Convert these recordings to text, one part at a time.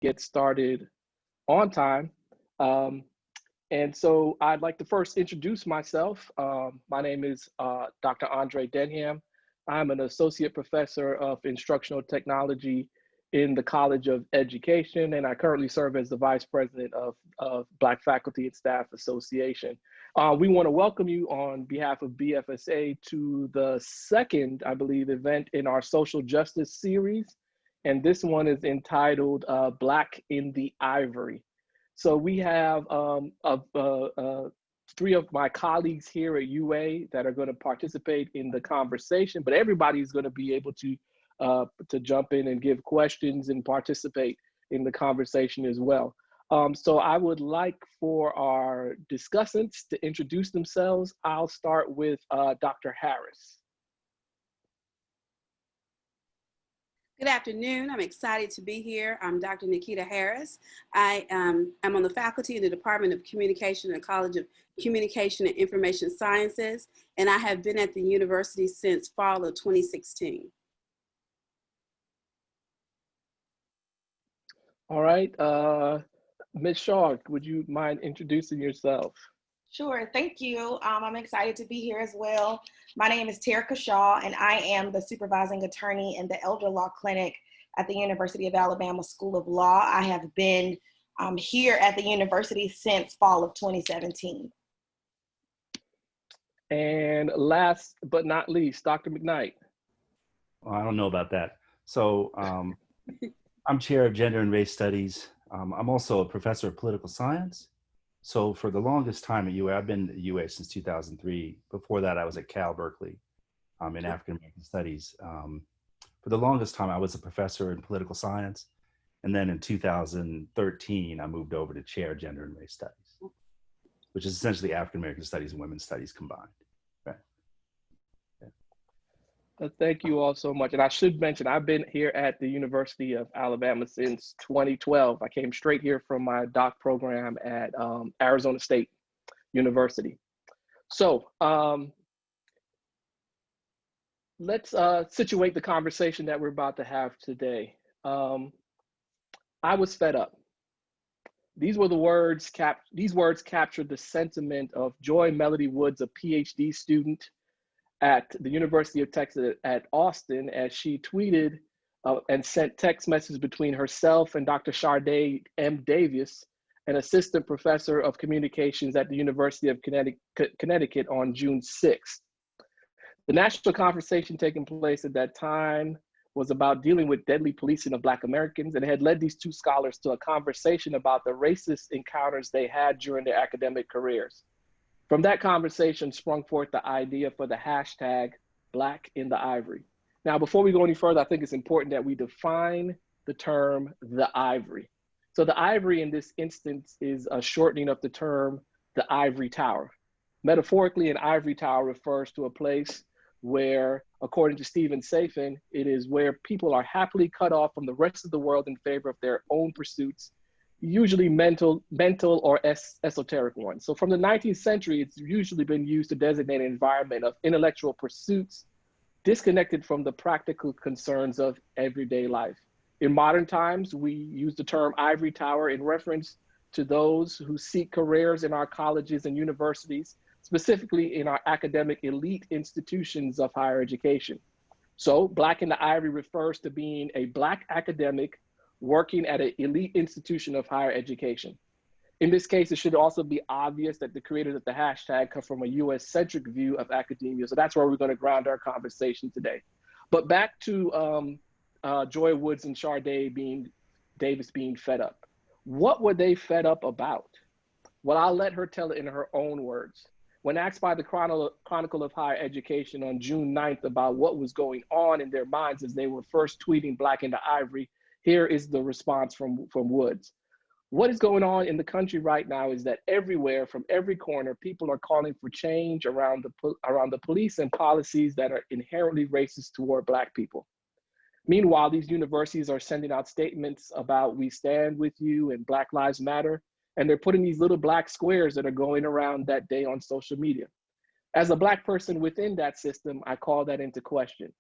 get started on time. And so I'd like to first introduce myself. My name is Dr. Andre Denham. I'm an associate professor of instructional technology in the College of Education, and I currently serve as the vice president of Black Faculty and Staff Association. We want to welcome you on behalf of BFSA to the second, I believe, event in our social justice series. And this one is entitled Black in the Ivory. So we have three of my colleagues here at UA that are going to participate in the conversation, but everybody's going to be able to jump in and give questions and participate in the conversation as well. So I would like for our discussants to introduce themselves. I'll start with Dr. Harris. Good afternoon. I'm excited to be here. I'm Dr. Nikita Harris. I am on the faculty in the Department of Communication and College of Communication and Information Sciences, and I have been at the university since fall of 2016. All right, Ms. Shaw, would you mind introducing yourself? Sure, thank you. I'm excited to be here as well. My name is Terrika Shaw, and I am the supervising attorney in the Elder Law Clinic at the University of Alabama School of Law. I have been here at the university since fall of 2017. And last but not least, Dr. Mcknight. Well, I don't know about that. So I'm chair of gender and race studies. I'm also a professor of political science. So for the longest time at UA, I've been at UA since 2003. Before that, I was at Cal Berkeley in African American Studies. For the longest time, I was a professor in political science. And then in 2013, I moved over to chair gender and race studies, which is essentially African American Studies and women's studies combined. Right. Yeah. Thank you all so much. And I should mention, I've been here at the University of Alabama since 2012. I came straight here from my doc program at Arizona State University. So let's situate the conversation that we're about to have today. I was fed up. These were the words, these words captured the sentiment of Joy Melody Woods, a PhD student at the University of Texas at Austin, as she tweeted and sent text messages between herself and Dr. Sharday M. Davis, an assistant professor of communications at the University of Connecticut on June 6th. The national conversation taking place at that time was about dealing with deadly policing of Black Americans, and it had led these two scholars to a conversation about the racist encounters they had during their academic careers. From that conversation sprung forth the idea for the hashtag Black in the Ivory. Now, before we go any further, I think it's important that we define the term the ivory. So the ivory in this instance is a shortening of the term the ivory tower. Metaphorically, an ivory tower refers to a place where, according to Stephen Safin, it is where people are happily cut off from the rest of the world in favor of their own pursuits, usually mental or esoteric ones. So from the 19th century, it's usually been used to designate an environment of intellectual pursuits disconnected from the practical concerns of everyday life. In modern times, we use the term ivory tower in reference to those who seek careers in our colleges and universities, specifically in our academic elite institutions of higher education. So Black in the Ivory refers to being a Black academic working at an elite institution of higher education. In this case, it should also be obvious that the creators of the hashtag come from a US-centric view of academia. So that's where we're going to ground our conversation today. But back to Joy Woods and Sharday Davis being fed up. What were they fed up about? Well, I'll let her tell it in her own words. When asked by the Chronicle of Higher Education on June 9th about what was going on in their minds as they were first tweeting Black in the Ivory, here is the response from Woods. What is going on in the country right now is that everywhere, from every corner, people are calling for change around the police and policies that are inherently racist toward Black people. Meanwhile, these universities are sending out statements about "we stand with you" and "Black Lives Matter," and they're putting these little black squares that are going around that day on social media. As a Black person within that system, I call that into question.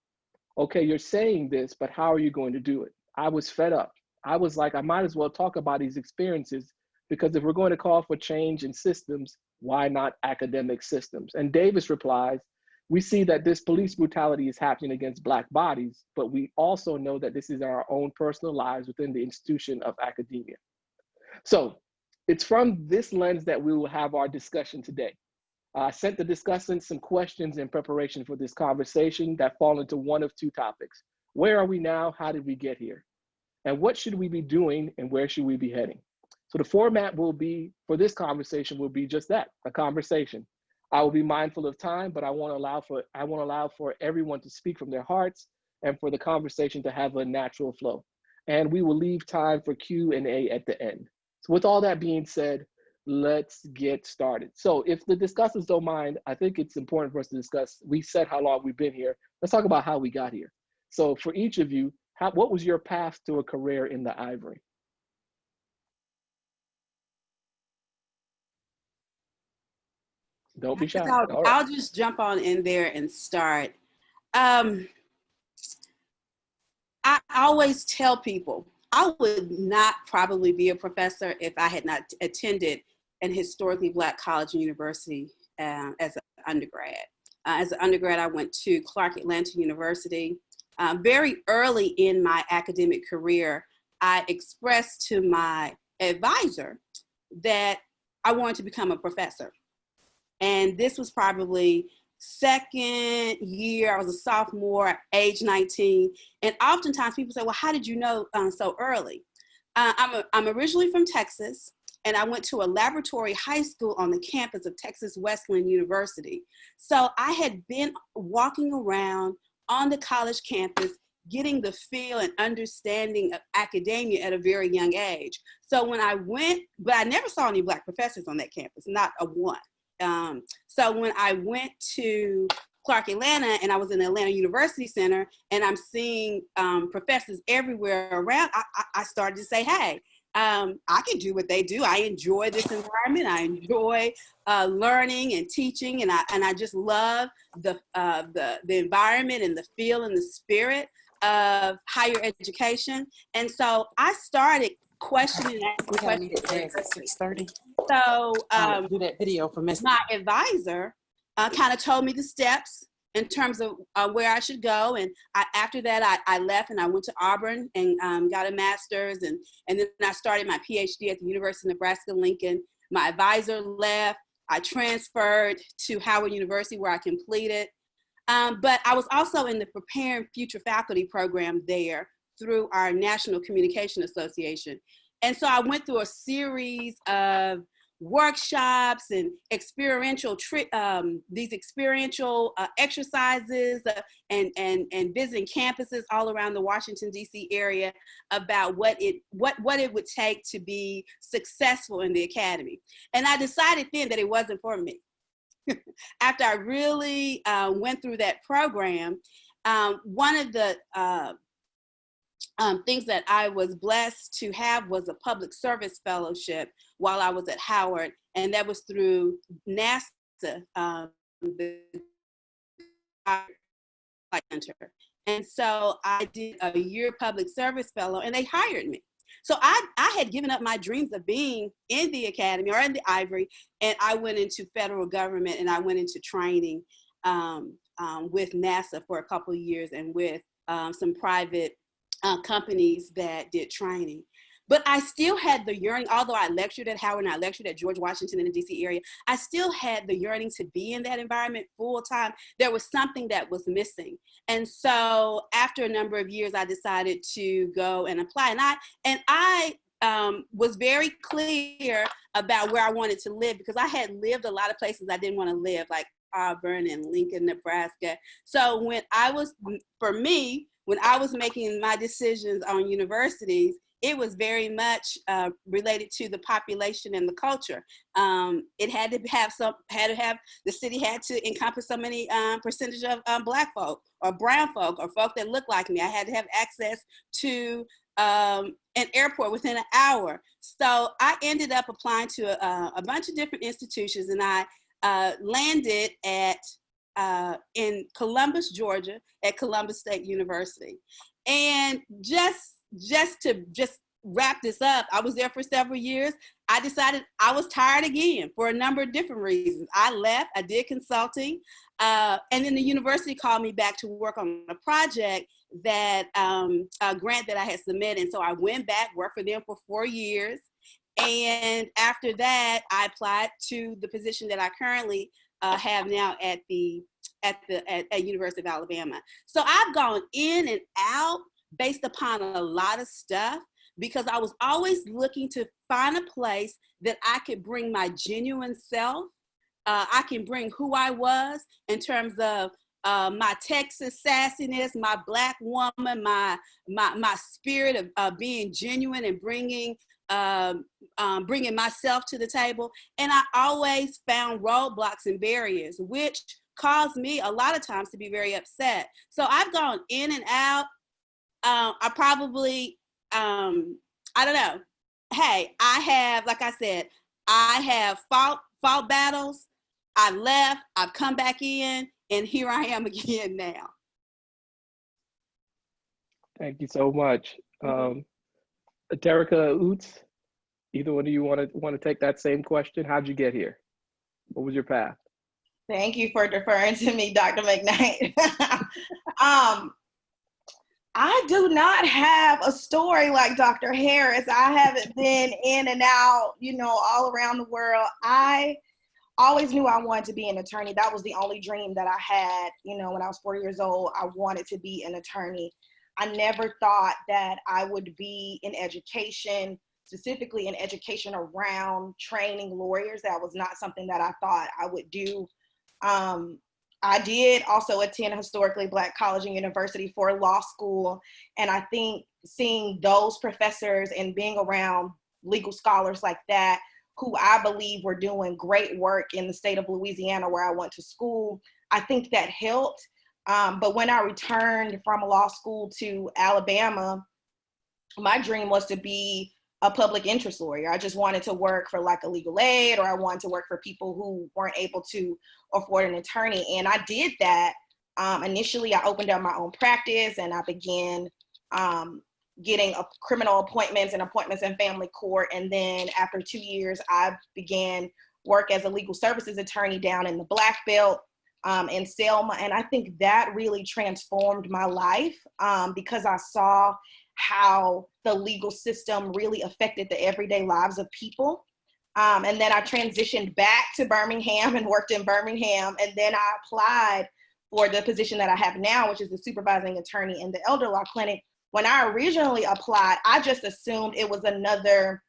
Okay, you're saying this, but how are you going to do it? I was fed up. I was like, I might as well talk about these experiences, because if we're going to call for change in systems, why not academic systems? And Davis replies, we see that this police brutality is happening against Black bodies, but we also know that this is in our own personal lives within the institution of academia. So it's from this lens that we will have our discussion today. I sent the discussants some questions in preparation for this conversation that fall into one of two topics. Where are we now? How did we get here? And what should we be doing, and where should we be heading? So the format will be, for this conversation, will be just that, a conversation. I will be mindful of time, but I want to allow for everyone to speak from their hearts and for the conversation to have a natural flow. And we will leave time for Q&A at the end. So with all that being said, let's get started. So if the discussants don't mind, I think it's important for us to discuss, we said how long we've been here. Let's talk about how we got here. So for each of you, what was your path to a career in the Ivory? Don't be shy. I'll just jump on in there and start. I always tell people, I would not probably be a professor if I had not attended an historically Black college and university as an undergrad. As an undergrad, I went to Clark Atlanta University. Very early in my academic career, I expressed to my advisor that I wanted to become a professor. And this was probably second year. I was a sophomore, age 19. And oftentimes people say, well, how did you know so early? I'm originally from Texas, and I went to a laboratory high school on the campus of Texas Wesleyan University. So I had been walking around on the college campus, getting the feel and understanding of academia at a very young age. So when I went, but I never saw any Black professors on that campus, not a one. So when I went to Clark Atlanta, and I was in the Atlanta University Center, and I'm seeing professors everywhere around, I started to say, hey, I can do what they do. I enjoy this environment. I enjoy learning and teaching, and I just love the environment and the feel and the spirit of higher education. And so I started questioning that. We meet at 6:30. So do that video for Miss. My advisor kind of told me the steps in terms of where I should go. And after that, I left and I went to Auburn and got a master's. And then I started my PhD at the University of Nebraska-Lincoln. My advisor left. I transferred to Howard University, where I completed. But I was also in the Preparing Future Faculty program there through our National Communication Association. And so I went through a series of workshops and experiential exercises and visiting campuses all around the Washington, D.C. area about what it would take to be successful in the academy. And I decided then that it wasn't for me. After I really went through that program, one of the things that I was blessed to have was a public service fellowship while I was at Howard, and that was through NASA, the Center. And so I did a year public service fellow, and they hired me. So I had given up my dreams of being in the academy or in the Ivory, and I went into federal government, and I went into training with NASA for a couple of years, and with some private companies that did training. But I still had the yearning, although I lectured at Howard and I lectured at George Washington in the DC area, I still had the yearning to be in that environment full time. There was something that was missing. And so after a number of years, I decided to go and apply. And I was very clear about where I wanted to live, because I had lived a lot of places I didn't want to live, like Auburn and Lincoln, Nebraska. So when I was making my decisions on universities, it was very much related to the population and the culture. It had to have the city had to encompass so many percentage of Black folk or brown folk or folk that look like me. I had to have access to an airport within an hour. So I ended up applying to a bunch of different institutions, and I landed in Columbus, Georgia, at Columbus State University. And just wrap this up, I was there for several years. I decided I was tired again for a number of different reasons. I left, I did consulting, and then the university called me back to work on a project that, a grant that I had submitted. And so I went back, worked for them for 4 years. And after that, I applied to the position that I currently have now at University of Alabama. So I've gone in and out based upon a lot of stuff, because I was always looking to find a place that I could bring my genuine self. I can bring who I was in terms of my Texas sassiness, my Black woman, my spirit of being genuine and bringing myself to the table. And I always found roadblocks and barriers, which caused me a lot of times to be very upset. So I've gone in and out. I probably, I don't know. Hey, I have, like I said, I have fought battles. I left, I've come back in, and here I am again now. Thank you so much. Terrika, Utz, either one of you want to take that same question? How'd you get here? What was your path? Thank you for deferring to me, Dr. Mcknight. I do not have a story like Dr. Harris. I haven't been in and out, all around the world. I always knew I wanted to be an attorney. That was the only dream that I had. When I was 4 years old, I wanted to be an attorney. I never thought that I would be in education, specifically in education around training lawyers. That was not something that I thought I would do. I did also attend a historically Black college and university for law school. And I think seeing those professors and being around legal scholars like that, who I believe were doing great work in the state of Louisiana where I went to school, I think that helped. But when I returned from law school to Alabama, my dream was to be a public interest lawyer. I just wanted to work for like a legal aid, or I wanted to work for people who weren't able to afford an attorney. And I did that. Initially, I opened up my own practice and I began getting criminal appointments and appointments in family court. And then after 2 years, I began work as a legal services attorney down in the Black Belt in Selma. And I think that really transformed my life because I saw how the legal system really affected the everyday lives of people. And then I transitioned back to Birmingham and worked in Birmingham. And then I applied for the position that I have now, which is the supervising attorney in the elder law clinic. When I originally applied, I just assumed it was another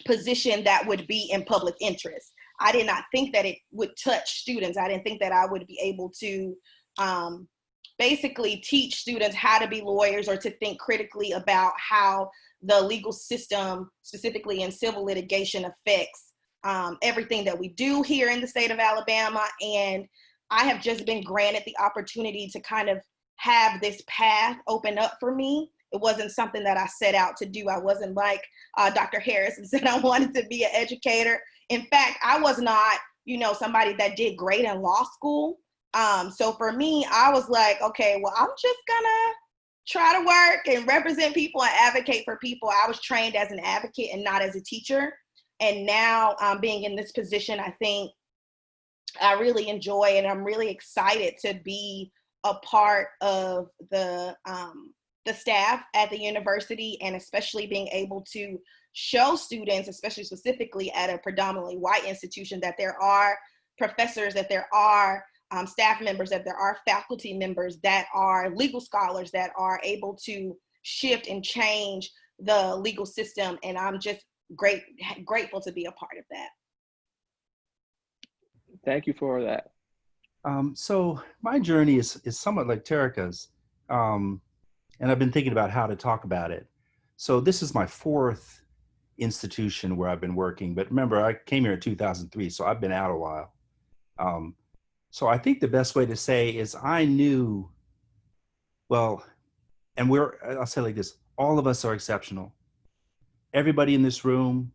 position that would be in public interest. I did not think that it would touch students. I didn't think that I would be able to basically teach students how to be lawyers or to think critically about how the legal system, specifically in civil litigation, affects everything that we do here in the state of Alabama. And I have just been granted the opportunity to kind of have this path open up for me. It wasn't something that I set out to do. I wasn't like Dr. Harris and said I wanted to be an educator. In fact, I was not, somebody that did great in law school. So for me, I was like, okay, well, I'm just gonna try to work and represent people and advocate for people. I was trained as an advocate and not as a teacher. And now being in this position, I think I really enjoy and I'm really excited to be a part of the staff at the university, and especially being able to show students, especially specifically at a predominantly white institution, that there are professors, that there are staff members, that there are faculty members that are legal scholars that are able to shift and change the legal system. And I'm just grateful to be a part of that. Thank you for that. So my journey is somewhat like Terrika's, and I've been thinking about how to talk about it. So this is my fourth institution where I've been working, but remember, I came here in 2003, so I've been out a while. So I think the best way to say is I knew, well, and I'll say it like this, all of us are exceptional. Everybody in this room,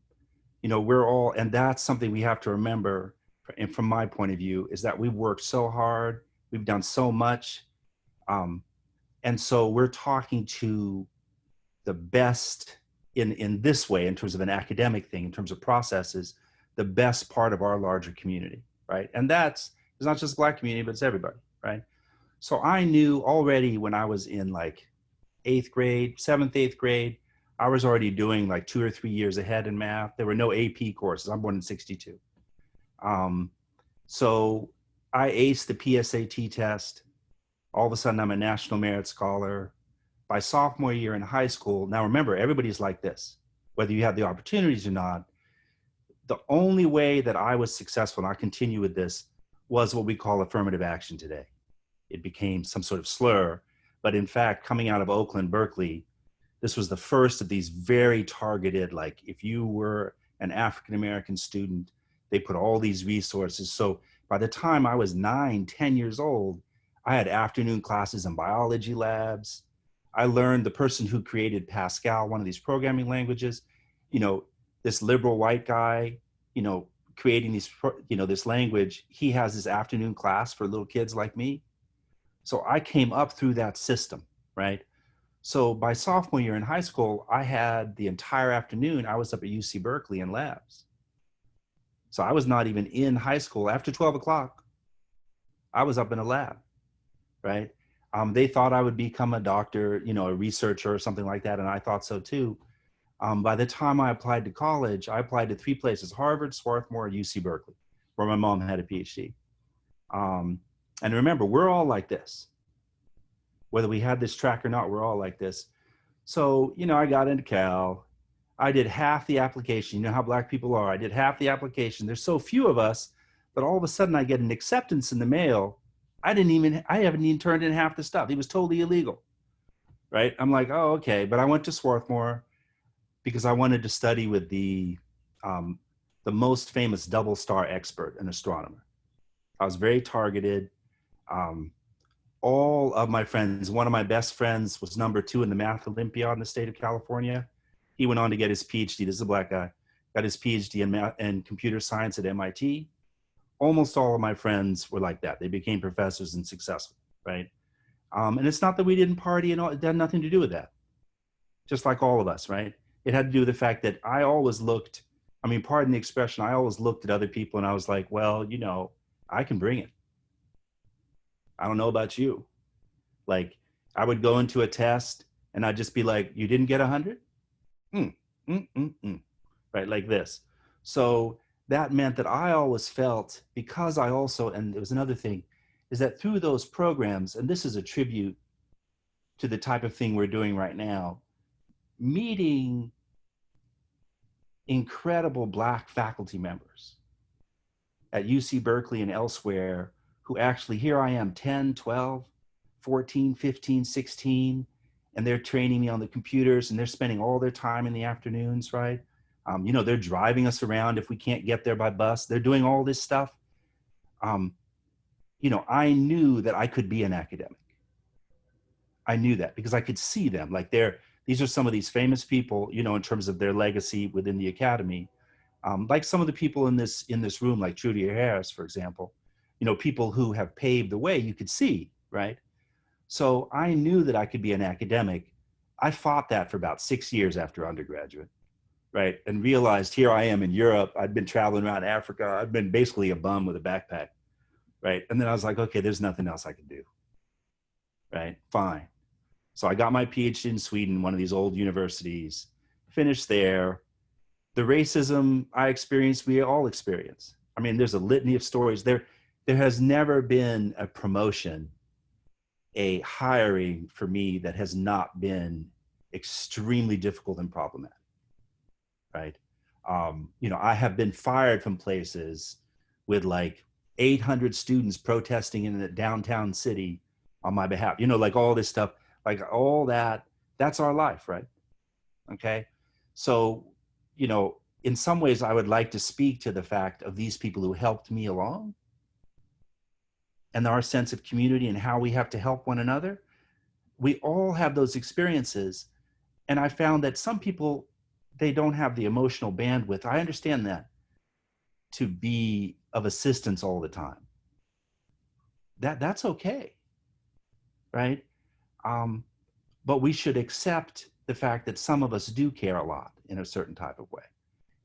we're all, and that's something we have to remember. And from my point of view, is that we've worked so hard, we've done so much. And so we're talking to the best in this way, in terms of an academic thing, in terms of processes, the best part of our larger community, right? And it's not just the Black community, but it's everybody, right? So I knew already when I was in like 8th grade, 7th, 8th grade, I was already doing like 2 or 3 years ahead in math. There were no AP courses. I'm born in 62. So I aced the PSAT test. All of a sudden I'm a National Merit Scholar. By sophomore year in high school, now remember, everybody's like this, whether you have the opportunities or not. The only way that I was successful, and I continue with this, was what we call affirmative action today. It became some sort of slur, but in fact, coming out of Oakland, Berkeley, this was the first of these very targeted, like if you were an African-American student, they put all these resources. So by the time I was 9, 10 years old, I had afternoon classes in biology labs. I learned the person who created Pascal, one of these programming languages, this liberal white guy, creating this language, he has his afternoon class for little kids like me. So I came up through that system, right? So by sophomore year in high school, I had the entire afternoon, I was up at UC Berkeley in labs. So I was not even in high school. After 12 o'clock, I was up in a lab, right? They thought I would become a doctor, a researcher or something like that, and I thought so too. By the time I applied to college, I applied to 3 places: Harvard, Swarthmore, UC Berkeley, where my mom had a PhD. And remember, we're all like this. Whether we had this track or not, we're all like this. So, I got into Cal. I did half the application. You know how Black people are. I did half the application. There's so few of us that all of a sudden I get an acceptance in the mail. I haven't even turned in half the stuff. It was totally illegal, right? I'm like, oh, okay. But I went to Swarthmore because I wanted to study with the most famous double star expert, an astronomer. I was very targeted. All of my friends, one of my best friends was number 2 in the math Olympiad in the state of California. He went on to get his PhD. This is a Black guy, got his PhD in math and computer science at MIT. Almost all of my friends were like that. They became professors and successful, right? And it's not that we didn't party and all, it had nothing to do with that. Just like all of us, right? It had to do with the fact that I always looked, pardon the expression, I always looked at other people and I was like, well, I can bring it. I don't know about you. Like, I would go into a test and I'd just be like, you didn't get 100? Right, like this. So that meant that I always felt, because I also, and there was another thing, is that through those programs, and this is a tribute to the type of thing we're doing right now, meeting incredible Black faculty members at UC Berkeley and elsewhere who actually, here I am, 10, 12, 14, 15, 16, and they're training me on the computers and they're spending all their time in the afternoons, right? They're driving us around if we can't get there by bus. They're doing all this stuff. I knew that I could be an academic. I knew that because I could see them. Like these are some of these famous people, in terms of their legacy within the academy. Like some of the people in this room, like Trudy Harris, for example, people who have paved the way, you could see, right? So I knew that I could be an academic. I fought that for about 6 years after undergraduate, right? And realized here I am in Europe. I'd been traveling around Africa. I've been basically a bum with a backpack, right? And then I was like, okay, there's nothing else I can do, right? Fine. So I got my PhD in Sweden, one of these old universities, finished there. The racism I experienced, we all experience. There's a litany of stories. There has never been a promotion, a hiring for me that has not been extremely difficult and problematic, right? I have been fired from places with like 800 students protesting in a downtown city on my behalf, like all this stuff, like all that, that's our life, right? Okay. So, in some ways I would like to speak to the fact of these people who helped me along and our sense of community and how we have to help one another. We all have those experiences. And I found that some people, they don't have the emotional bandwidth. I understand that, to be of assistance all the time. That's okay, right? But we should accept the fact that some of us do care a lot in a certain type of way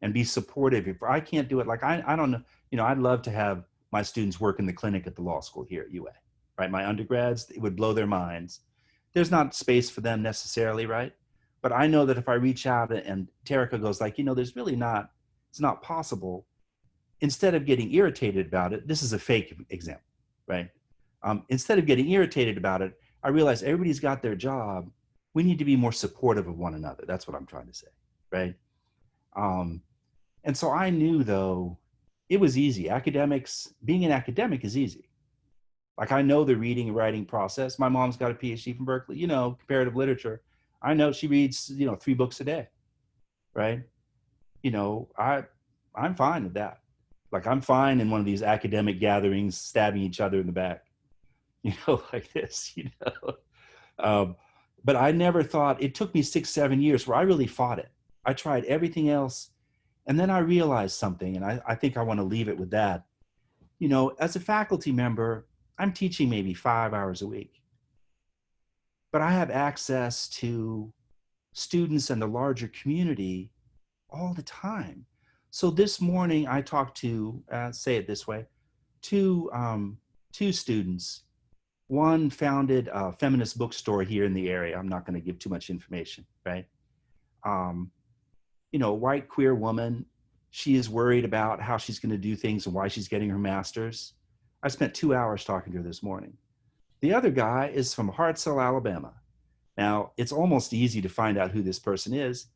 and be supportive. If I can't do it, like I don't know, I'd love to have my students work in the clinic at the law school here at UA, right? My undergrads, it would blow their minds. There's not space for them necessarily, right? But I know that if I reach out and Terrika goes like, there's really not, it's not possible. Instead of getting irritated about it, this is a fake example, right? Instead of getting irritated about it, I realize everybody's got their job. We need to be more supportive of one another. That's what I'm trying to say, right? And so I knew, though, it was easy. Academics, being an academic is easy. Like, I know the reading and writing process. My mom's got a PhD from Berkeley, comparative literature. I know she reads, 3 books a day, right? I'm fine with that. Like, I'm fine in one of these academic gatherings, stabbing each other in the back, like this, But I never thought, it took me 6-7 years where I really fought it. I tried everything else. And then I realized something, and I think I want to leave it with that. As a faculty member, I'm teaching maybe 5 hours a week, but I have access to students and the larger community all the time. So this morning I talked to, say it this way, two students. One founded a feminist bookstore here in the area. I'm not going to give too much information, right? White queer woman. She is worried about how she's going to do things and why she's getting her master's. I spent 2 hours talking to her this morning. The other guy is from Hartselle, Alabama. Now, it's almost easy to find out who this person is.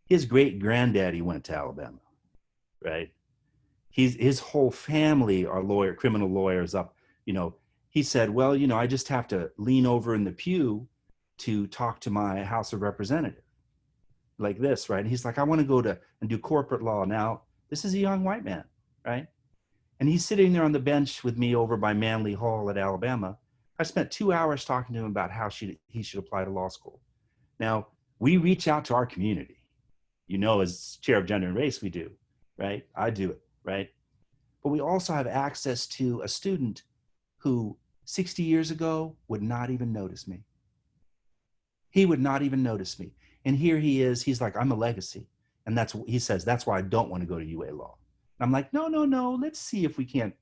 His great granddaddy went to Alabama, right? His whole family are criminal lawyers up, He said, well, I just have to lean over in the pew to talk to my House of Representatives, like this, right? And he's like, I want to go and do corporate law. Now, this is a young white man, right? And he's sitting there on the bench with me over by Manly Hall at Alabama. I spent 2 hours talking to him about how he should apply to law school. Now, we reach out to our community. As chair of gender and race, we do, right? I do it, right? But we also have access to a student who 60 years ago would not even notice me. He would not even notice me. And here he is, he's like, I'm a legacy. And he says, that's why I don't want to go to UA Law. And I'm like, no, let's see if we can't,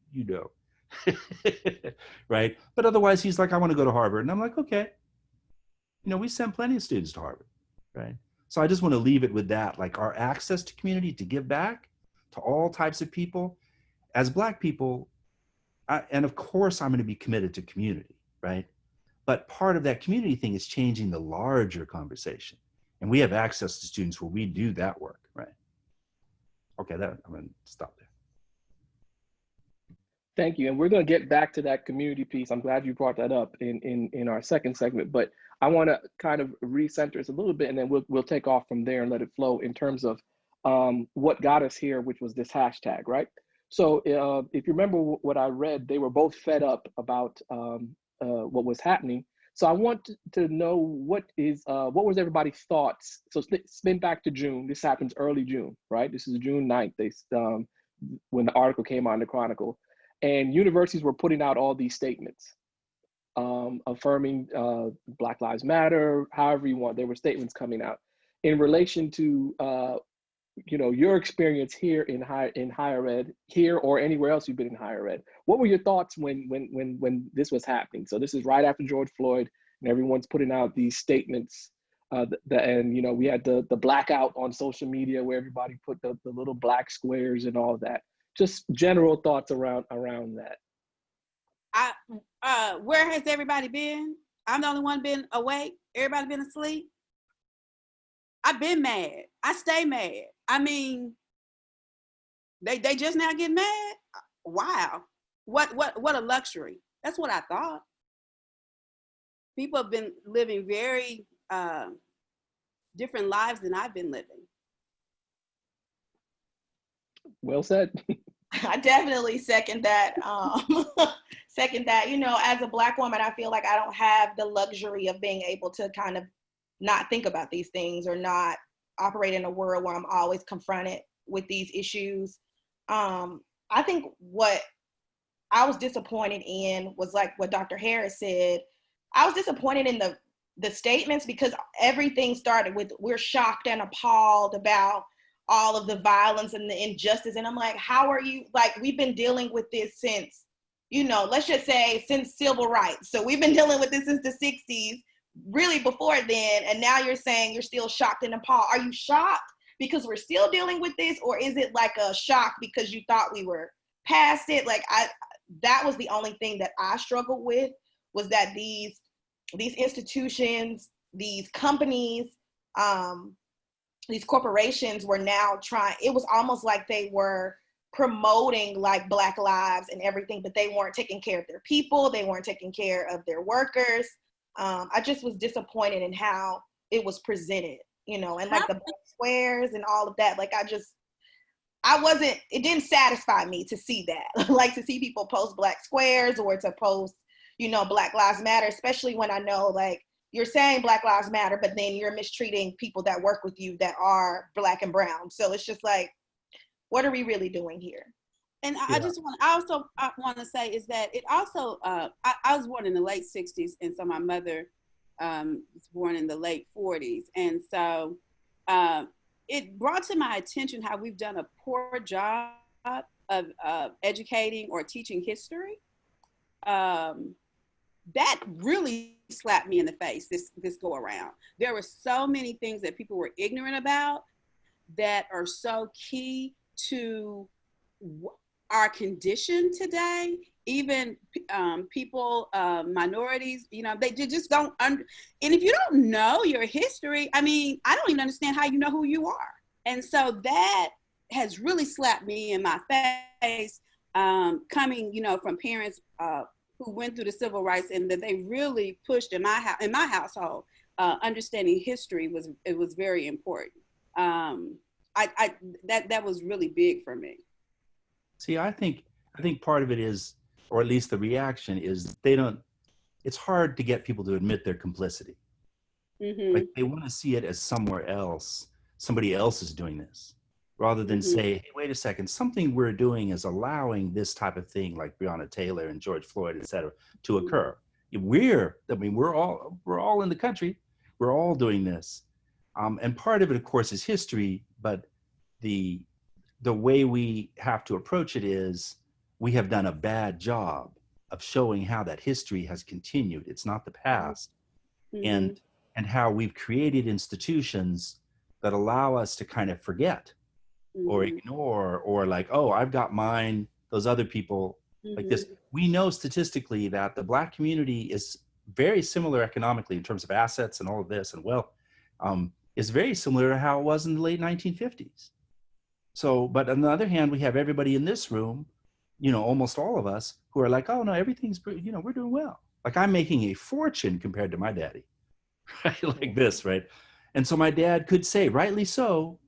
right? But otherwise he's like, I want to go to Harvard. And I'm like, okay. We send plenty of students to Harvard, right? So I just want to leave it with that, like our access to community, to give back to all types of people. As Black people, and of course I'm going to be committed to community, right? But part of that community thing is changing the larger conversation. And we have access to students where we do that work, right? Okay, I'm going to stop there. Thank you. And we're going to get back to that community piece. I'm glad you brought that up in our second segment, but I want to kind of recenter us a little bit, and then we'll take off from there and let it flow in terms of what got us here, which was this hashtag, right? So if you remember what I read, they were both fed up about what was happening. So I want to know what was everybody's thoughts. So spin back to June. This happens early June, right? This is June 9th. When the article came on the Chronicle, and universities were putting out all these statements affirming Black Lives Matter, however you want. There were statements coming out in relation to your experience here in higher ed, here or anywhere else you've been in higher ed. What were your thoughts when this was happening? So this is right after George Floyd, and everyone's putting out these statements. And we had the blackout on social media where everybody put the little black squares and all of that. Just general thoughts around that. Where has everybody been? I'm the only one been awake. Everybody been asleep. I've been mad. I stay mad. I mean, they just now getting mad. Wow, what a luxury. That's what I thought. People have been living very different lives than I've been living. Well said. I definitely second that. As a Black woman, I feel like I don't have the luxury of being able to kind of not think about these things or not operate in a world where I'm always confronted with these issues. I think what I was disappointed in was like what Dr. Harris said. I was disappointed in the statements, because everything started with, we're shocked and appalled about all of the violence and the injustice. And I'm like, how are you, like, we've been dealing with this since, you know, let's just say since civil rights. So we've been dealing with this since the 60s, really before then. And now you're saying you're still shocked and appalled. Are you shocked because we're still dealing with this? Or is it like a shock because you thought we were past it? Like, that was the only thing that I struggled with, was that these institutions, these companies, these corporations were now trying, it was almost like they were promoting like Black lives and everything, but they weren't taking care of their people. They weren't taking care of their workers. I just was disappointed in how it was presented, you know, and like the black squares and all of that. Like, it didn't satisfy me to see that, like to see people post black squares or to post, you know, Black Lives Matter, especially when I know, like, you're saying Black Lives Matter, but then you're mistreating people that work with you that are Black and brown. So it's just like, what are we really doing here? And I also want to say is that it also, I was born in the late 60s, and so my mother was born in the late 40s. And so it brought to my attention how we've done a poor job of educating or teaching history. That really slapped me in the face this go around. There were so many things that people were ignorant about that are so key to our condition today. Even people, minorities, you know, they just don't, and if you don't know your history, I mean, I don't even understand how you know who you are. And so that has really slapped me in my face, coming, you know, from parents who went through the civil rights, and that they really pushed in my household. Understanding history was very important. That was really big for me. See, I think part of it is, or at least the reaction is, it's hard to get people to admit their complicity. Mm-hmm. Like, they want to see it as somewhere else, somebody else is doing this, rather than say, hey, wait a second, something we're doing is allowing this type of thing like Breonna Taylor and George Floyd, et cetera, to occur. We're all in the country, we're all doing this. And part of it, of course, is history, but the way we have to approach it is, we have done a bad job of showing how that history has continued. It's not the past. Mm-hmm. And how we've created institutions that allow us to kind of forget or ignore, or like, oh, I've got mine, those other people like this. We know statistically that the Black community is very similar economically in terms of assets and all of this and wealth, is very similar to how it was in the late 1950s. So, but on the other hand, we have everybody in this room, you know, almost all of us, who are like, oh no, everything's, you know, we're doing well. Like, I'm making a fortune compared to my daddy, right? Like this, right? And so my dad could say, rightly so.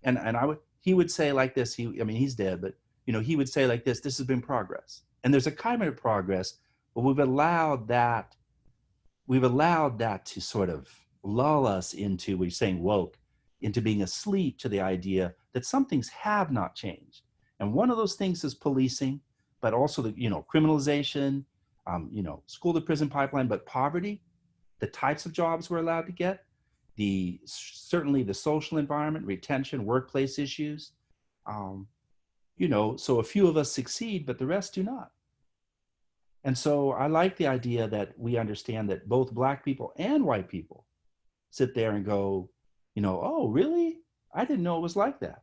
And he would say like this, he's dead, but, you know, he would say like this has been progress. And there's a kind of progress, but we've allowed that to sort of lull us into, we're saying woke, into being asleep to the idea that some things have not changed. And one of those things is policing, but also the, you know, criminalization, you know, school to prison pipeline, but poverty, the types of jobs we're allowed to get, certainly the social environment, retention, workplace issues, you know, so a few of us succeed, but the rest do not. And so I like the idea that we understand that both Black people and white people sit there and go, you know, oh, really? I didn't know it was like that.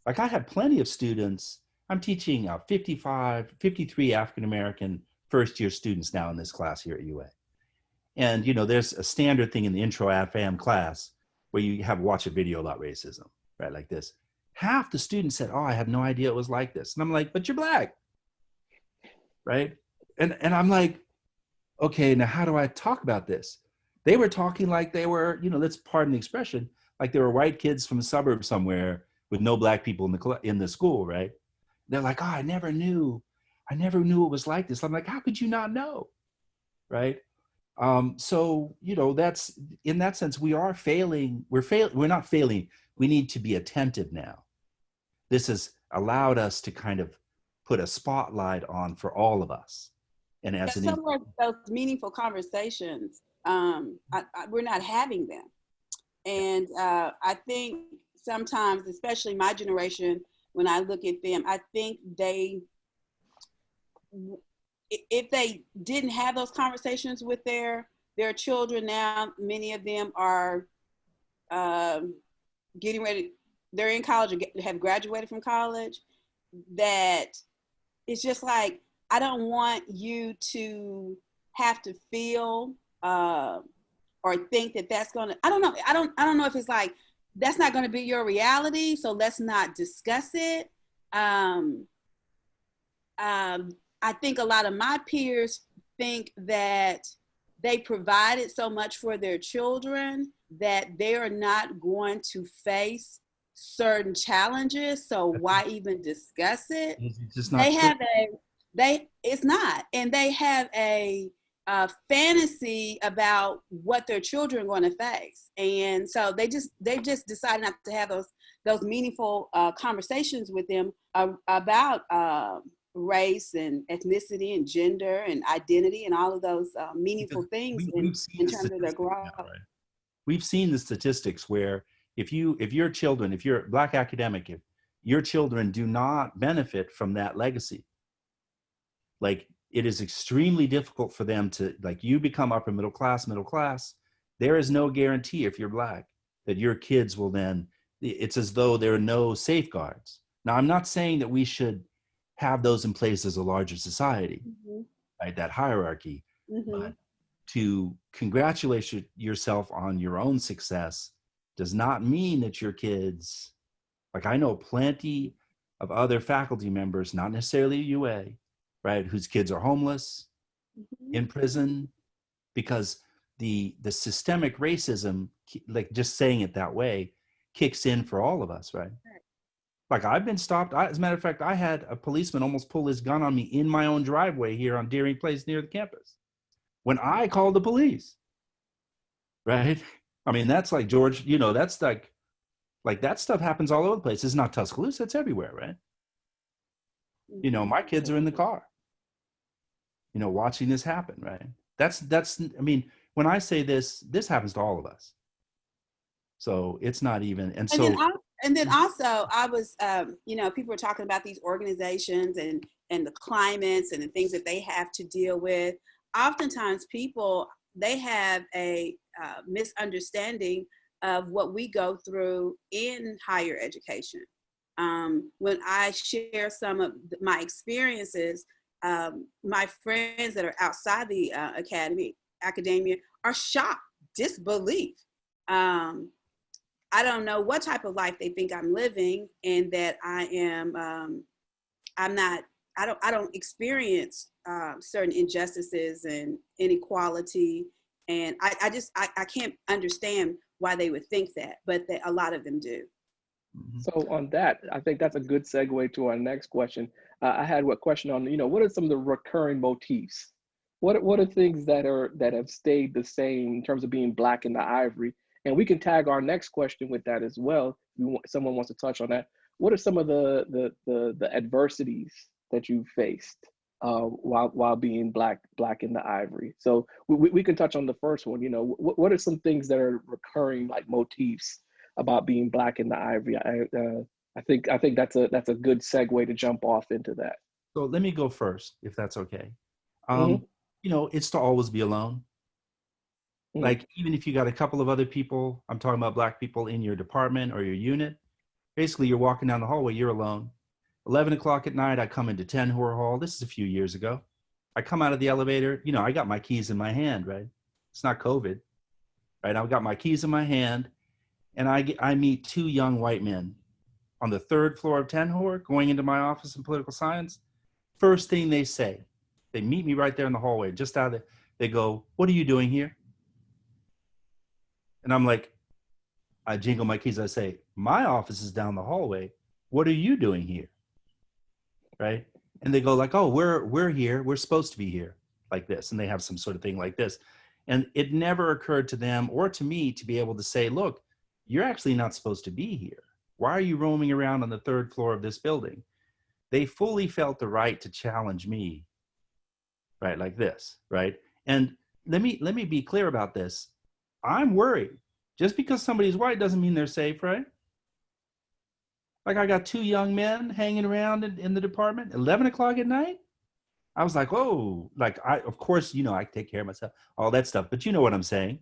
Like, I have plenty of students. I'm teaching 53 African-American first-year students now in this class here at UA. And, you know, there's a standard thing in the intro AFAM class where you watch a video about racism, right? Like this. Half the students said, oh, I had no idea it was like this. And I'm like, but you're Black, right? And I'm like, okay, now how do I talk about this? They were talking like they were, you know, let's pardon the expression, like they were white kids from a suburb somewhere with no Black people in the school, right? They're like, oh, I never knew it was like this. I'm like, how could you not know, right? So, you know, that's, in that sense, we are failing. We're not failing. We need to be attentive now. This has allowed us to kind of put a spotlight on for all of us. And as some of those meaningful conversations we're not having them. And I think sometimes, especially my generation, when I look at them, I think if they didn't have those conversations with their children now, many of them are getting ready, they're in college or have graduated from college, that it's just like, I don't want you to have to feel or think that that's going to, I don't know if it's like, that's not going to be your reality, so let's not discuss it. I think a lot of my peers think that they provided so much for their children that they are not going to face certain challenges, so why even discuss it? It's just not true. It's not, and they have a fantasy about what their children are going to face, and so they just decide not to have those meaningful conversations with them about race and ethnicity and gender and identity and all of those meaningful things in terms of their growth. Now, right? We've seen the statistics where if your children, if you're Black academic, if your children do not benefit from that legacy, like, it is extremely difficult for them to, like, you become upper middle class, there is no guarantee if you're Black that your kids will then, it's as though there are no safeguards. Now, I'm not saying that we should have those in place as a larger society, right? That hierarchy, but to congratulate yourself on your own success does not mean that your kids, like, I know plenty of other faculty members, not necessarily UA, right, whose kids are homeless, in prison, because the systemic racism, like, just saying it that way, kicks in for all of us, right? Like, I've been stopped. As a matter of fact, I had a policeman almost pull his gun on me in my own driveway here on Deering Place near the campus when I called the police, right? I mean, that's like, George, that's like that stuff happens all over the place. It's not Tuscaloosa, it's everywhere, right? My kids are in the car, watching this happen, right? That's, I mean, when I say this happens to all of us. So it's not even, and then also I was, people were talking about these organizations and the climates and the things that they have to deal with. Oftentimes people, they have a misunderstanding of what we go through in higher education. When I share some of my experiences, my friends that are outside the academia are shocked, disbelief. I don't know what type of life they think I'm living, and that I am, I don't experience certain injustices and inequality. And I can't understand why they would think that, but a lot of them do. So on that, I think that's a good segue to our next question. I had a question on, what are some of the recurring motifs? What are things that have stayed the same in terms of being Black in the Ivory? And we can tag our next question with that as well. If someone wants to touch on that. What are some of the adversities that you faced while being Black in the Ivory? So we can touch on the first one. What are some things that are recurring, like, motifs about being Black in the Ivory? I think that's a good segue to jump off into that. So let me go first, if that's okay. It's to always be alone. Like, even if you got a couple of other people, I'm talking about Black people in your department or your unit, basically you're walking down the hallway, you're alone. 11 o'clock at night, I come into 10 Hoare Hall. This is a few years ago. I come out of the elevator, I got my keys in my hand, right? It's not COVID, right? I've got my keys in my hand, and I meet two young white men on the 3rd floor of 10 Hoare going into my office in political science. First thing they say, they meet me right there in the hallway, just out of it. They go, "What are you doing here?" And I'm like, I jingle my keys. I say, "My office is down the hallway. What are you doing here?" Right? And they go like, "Oh, we're here. We're supposed to be here," like this. And they have some sort of thing like this. And it never occurred to them or to me to be able to say, "Look, you're actually not supposed to be here. Why are you roaming around on the 3rd floor of this building?" They fully felt the right to challenge me, right? Like this, right? And let me be clear about this. I'm worried. Just because somebody's white doesn't mean they're safe, right? Like I got 2 young men hanging around in the department, 11 o'clock at night. I was like, oh, like of course, I take care of myself, all that stuff. But you know what I'm saying?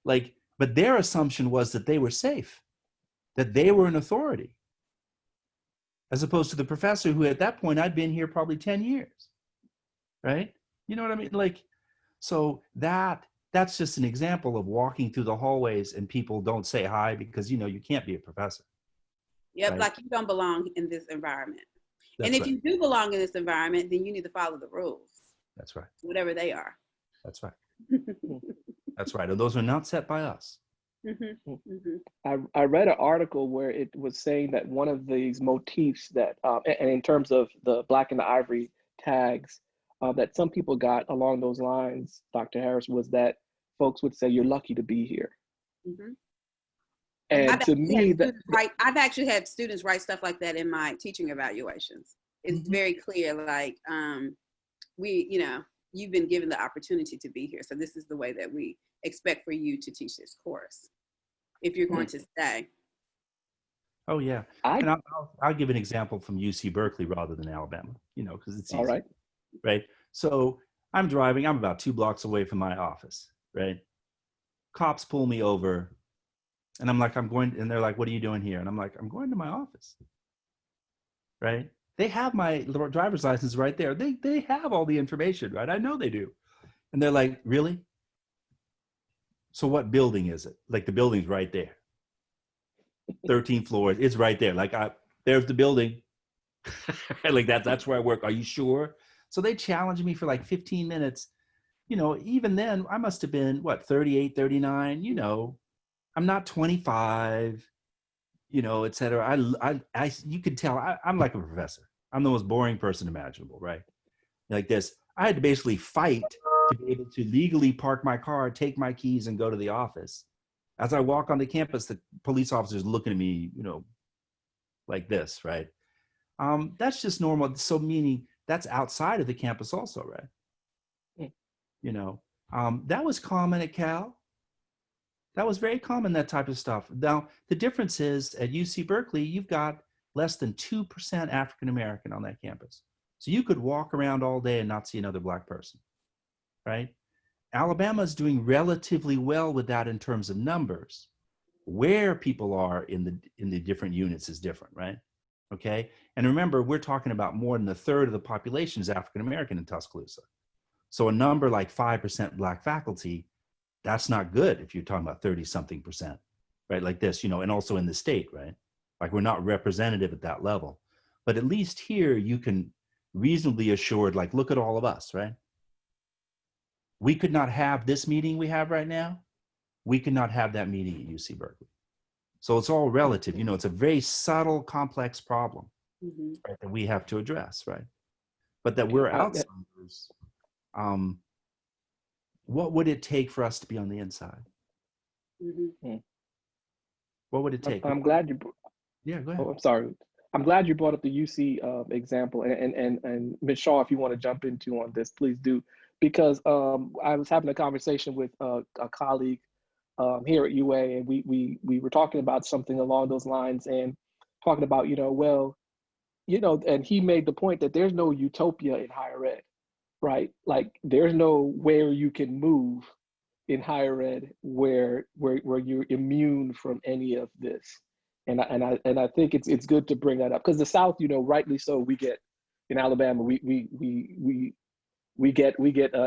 Like, but their assumption was that they were safe, that they were an authority, as opposed to the professor who at that point I'd been here probably 10 years, right? You know what I mean? Like, so that's just an example of walking through the hallways and people don't say hi because, you can't be a professor. Yep, Right. like you don't belong in this environment. That's and if right. you do belong in this environment, then you need to follow the rules, That's right. whatever they are. That's right. That's right. And those are not set by us. Mm-hmm. Mm-hmm. I read an article where it was saying that one of these motifs that, and in terms of the black and the ivory tags, that some people got along those lines, Dr. Harris, was that folks would say, "You're lucky to be here." Mm-hmm. And to me, I've actually had students write stuff like that in my teaching evaluations. It's Mm-hmm. very clear, like, you've been given the opportunity to be here. So this is the way that we expect for you to teach this course, if you're going to stay. Oh yeah. And I'll give an example from UC Berkeley rather than Alabama, because it's easy. All right. Right. So I'm driving, I'm about 2 blocks away from my office, right? Cops pull me over and I'm like, and they're like, "What are you doing here?" And I'm like, "I'm going to my office." Right. They have my driver's license right there. They have all the information, right? I know they do. And they're like, "Really? So what building is it?" Like the building's right there. 13 floors. It's right there. Like there's the building. Like that's where I work. Are you sure? So they challenged me for like 15 minutes. Even then I must have been 38, 39, I'm not 25, et cetera. You could tell I'm like a professor. I'm the most boring person imaginable, right? Like this. I had to basically fight to be able to legally park my car, take my keys and go to the office. As I walk on the campus, the police officers looking at me, like this, right? That's just normal. So meaning that's outside of the campus also, right? That was common at Cal. That was very common, that type of stuff. Now, the difference is at UC Berkeley, you've got less than 2% African-American on that campus. So you could walk around all day and not see another Black person, right? Alabama is doing relatively well with that in terms of numbers. Where people are in the different units is different, right? Okay. And remember, we're talking about more than 1/3 of the population is African-American in Tuscaloosa. So a number like 5% Black faculty, that's not good if you're talking about 30-something%, right? Like this, and also in the state, right? Like we're not representative at that level. But at least here you can reasonably assured, like, look at all of us, right? We could not have this meeting we have right now. We could not have that meeting at UC Berkeley. So it's all relative. It's a very subtle, complex problem, right, that we have to address, right? But that we're outsiders. What would it take for us to be on the inside? What would it take? I'm glad you. Yeah, go ahead. Oh, I'm sorry. I'm glad you brought up the UC example, and Ms. Shaw, if you want to jump into on this, please do, because I was having a conversation with a colleague here at UA, and we were talking about something along those lines, and talking about and he made the point that there's no utopia in higher ed, right? Like there's no where you can move in higher ed where you're immune from any of this. And I think it's good to bring that up, because the South, rightly so, we get in Alabama, we get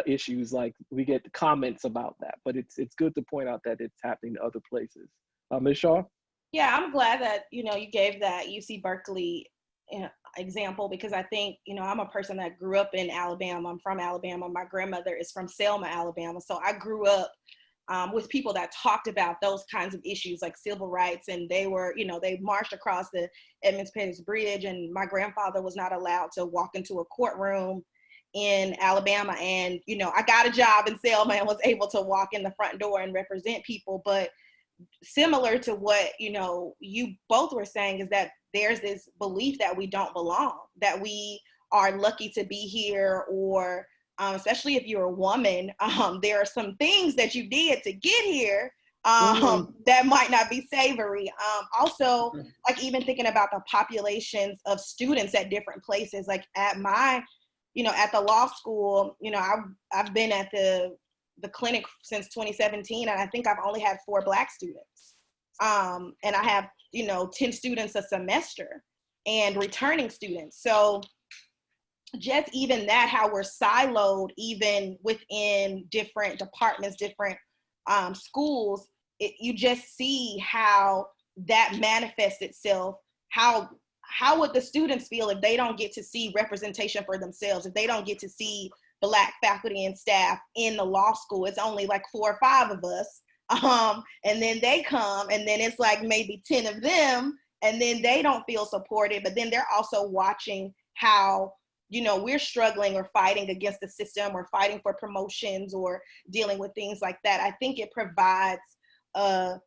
issues, like we get comments about that, but it's good to point out that it's happening to other places. Ms. Shaw? Yeah, I'm glad that, you gave that UC Berkeley example, because I think, I'm a person that grew up in Alabama. I'm from Alabama. My grandmother is from Selma, Alabama. So I grew up with people that talked about those kinds of issues like civil rights, and they were, they marched across the Edmonds-Pettus Bridge, and my grandfather was not allowed to walk into a courtroom in Alabama. And, I got a job in Selma and was able to walk in the front door and represent people. But similar to what, you both were saying, is that there's this belief that we don't belong, that we are lucky to be here, or especially if you're a woman, there are some things that you did to get here that might not be savory. Also, like even thinking about the populations of students at different places, like at my, at the law school, I've been at the clinic since 2017, and I think I've only had 4 Black students. And I have, 10 students a semester and returning students. So just even that, how we're siloed even within different departments, different schools, you just see how that manifests itself. How would the students feel if they don't get to see representation for themselves, if they don't get to see Black faculty and staff in the law school? It's only like 4 or 5 of us. And then they come, and then it's like maybe 10 of them, and then they don't feel supported, but then they're also watching how, we're struggling or fighting against the system or fighting for promotions or dealing with things like that. I think it provides a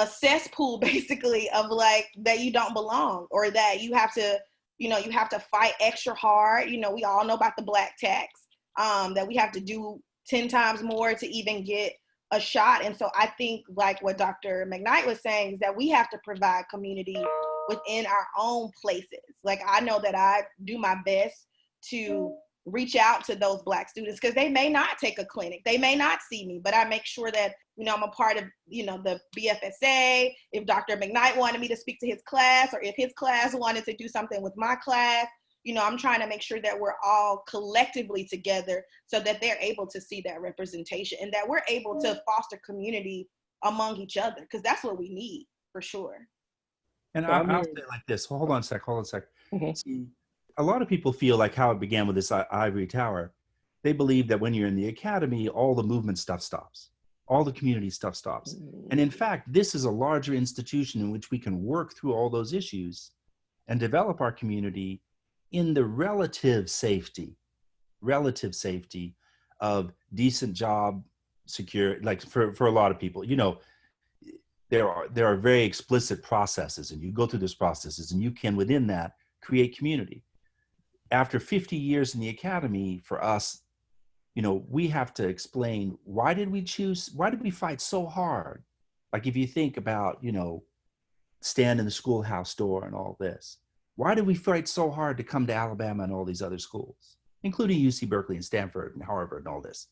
cesspool basically of like that you don't belong, or that you have to, you have to fight extra hard. We all know about the Black tax, that we have to do 10 times more to even get a shot. And so I think like what Dr. Mcknight was saying is that we have to provide community within our own places. Like I know that I do my best to reach out to those Black students because they may not take a clinic, they may not see me, but I make sure that, I'm a part of, the BFSA. If Dr. Mcknight wanted me to speak to his class, or if his class wanted to do something with my class, I'm trying to make sure that we're all collectively together so that they're able to see that representation and that we're able to foster community among each other, because that's what we need for sure. And So I'll say it like this. Hold on a sec. Mhm. See, a lot of people feel like how it began with this ivory tower. They believe that when you're in the academy, all the movement stuff stops. All the community stuff stops. And in fact, this is a larger institution in which we can work through all those issues and develop our community in the relative safety of decent job security. Like for a lot of people, there are very explicit processes, and you go through those processes and you can within that create community. After 50 years in the academy, for us, we have to explain, why did we fight so hard? Like if you think about, stand in the schoolhouse door and all this, why did we fight so hard to come to Alabama and all these other schools, including UC Berkeley and Stanford and Harvard and all this?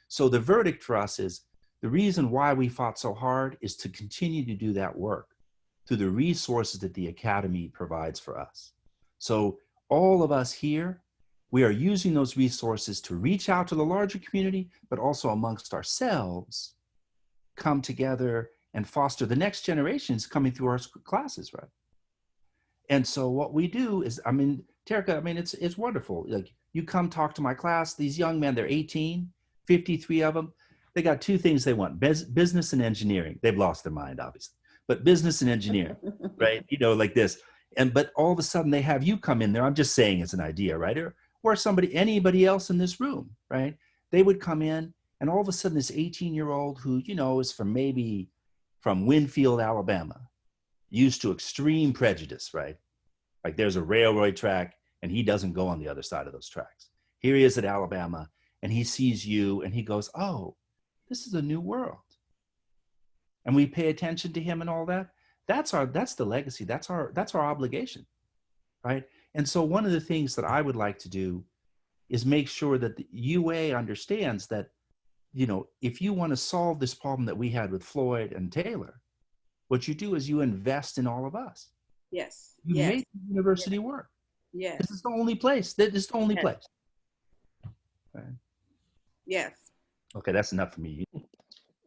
So the verdict for us is, the reason why we fought so hard is to continue to do that work through the resources that the academy provides for us. So all of us here, we are using those resources to reach out to the larger community, but also amongst ourselves, come together and foster the next generations coming through our classes, right? And so what we do is, Terrika, it's wonderful. Like you come talk to my class, these young men, they're 18, 53 of them. They got 2 things they want, business and engineering. They've lost their mind, obviously, but business and engineering, right? Like this. But all of a sudden they have you come in there. I'm just saying it's an idea, right? Or anybody else in this room, right? They would come in, and all of a sudden this 18-year-old who, is from Winfield, Alabama, used to extreme prejudice, right? Like there's a railroad track and he doesn't go on the other side of those tracks. Here he is at Alabama and he sees you and he goes, oh, this is a new world. And we pay attention to him and all that. That's the legacy. That's our obligation, right? And so one of the things that I would like to do is make sure that the UA understands that, if you want to solve this problem that we had with Floyd and Taylor, what you do is you invest in all of us. Yes. You make the university work. Yes. This is the only place. This is the only place. Right? Yes. Okay, that's enough for me.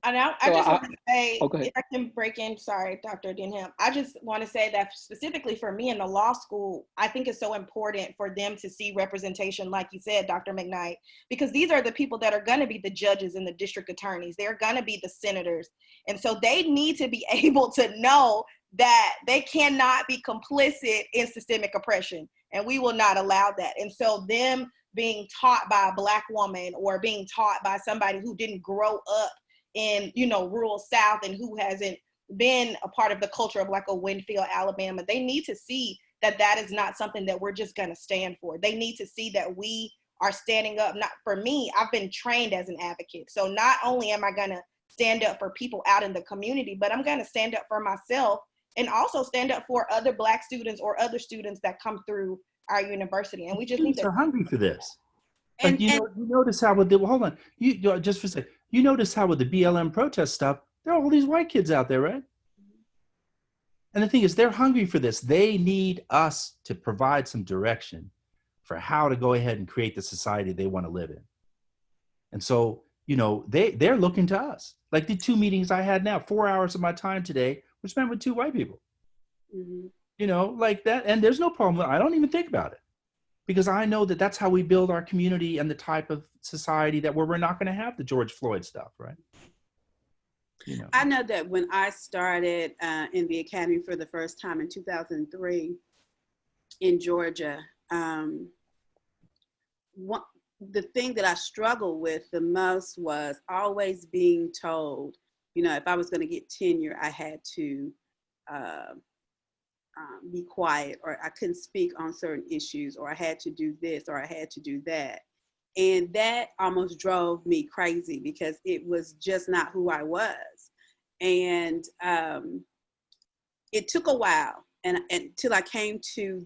And I just want to say, okay. if I can break in, sorry, Dr. Denham, I just want to say that specifically for me in the law school, I think it's so important for them to see representation, like you said, Dr. Mcknight, because these are the people that are going to be the judges and the district attorneys. They're going to be the senators. And so they need to be able to know that they cannot be complicit in systemic oppression, and we will not allow that. And so them being taught by a Black woman or being taught by somebody who didn't grow up in, rural South and who hasn't been a part of the culture of like a Winfield, Alabama, they need to see that that is not something that we're just going to stand for. They need to see that we are standing up. Not for me, I've been trained as an advocate. So not only am I going to stand up for people out in the community, but I'm going to stand up for myself and also stand up for other Black students or other students that come through our university. And we just need Students to. are hungry for this. And, Like, you notice how with the, hold on, just for a second, you notice how with the BLM protest stuff, there are all these white kids out there, right? And the thing is, they're hungry for this. They need us to provide some direction for how to go ahead and create the society they want to live in. And so, they're looking to us. Like the 2 meetings I had now, 4 hours of my time today were spent with 2 white people. Like that. And there's no problem. I don't even think about it because I know that that's how we build our community and the type of society where we're not going to have the George Floyd stuff, right? I know that when I started in the academy for the first time in 2003 in Georgia, the thing that I struggled with the most was always being told, if I was going to get tenure, I had to be quiet, or I couldn't speak on certain issues, or I had to do this, or I had to do that. And that almost drove me crazy because it was just not who I was. And it took a while until I came to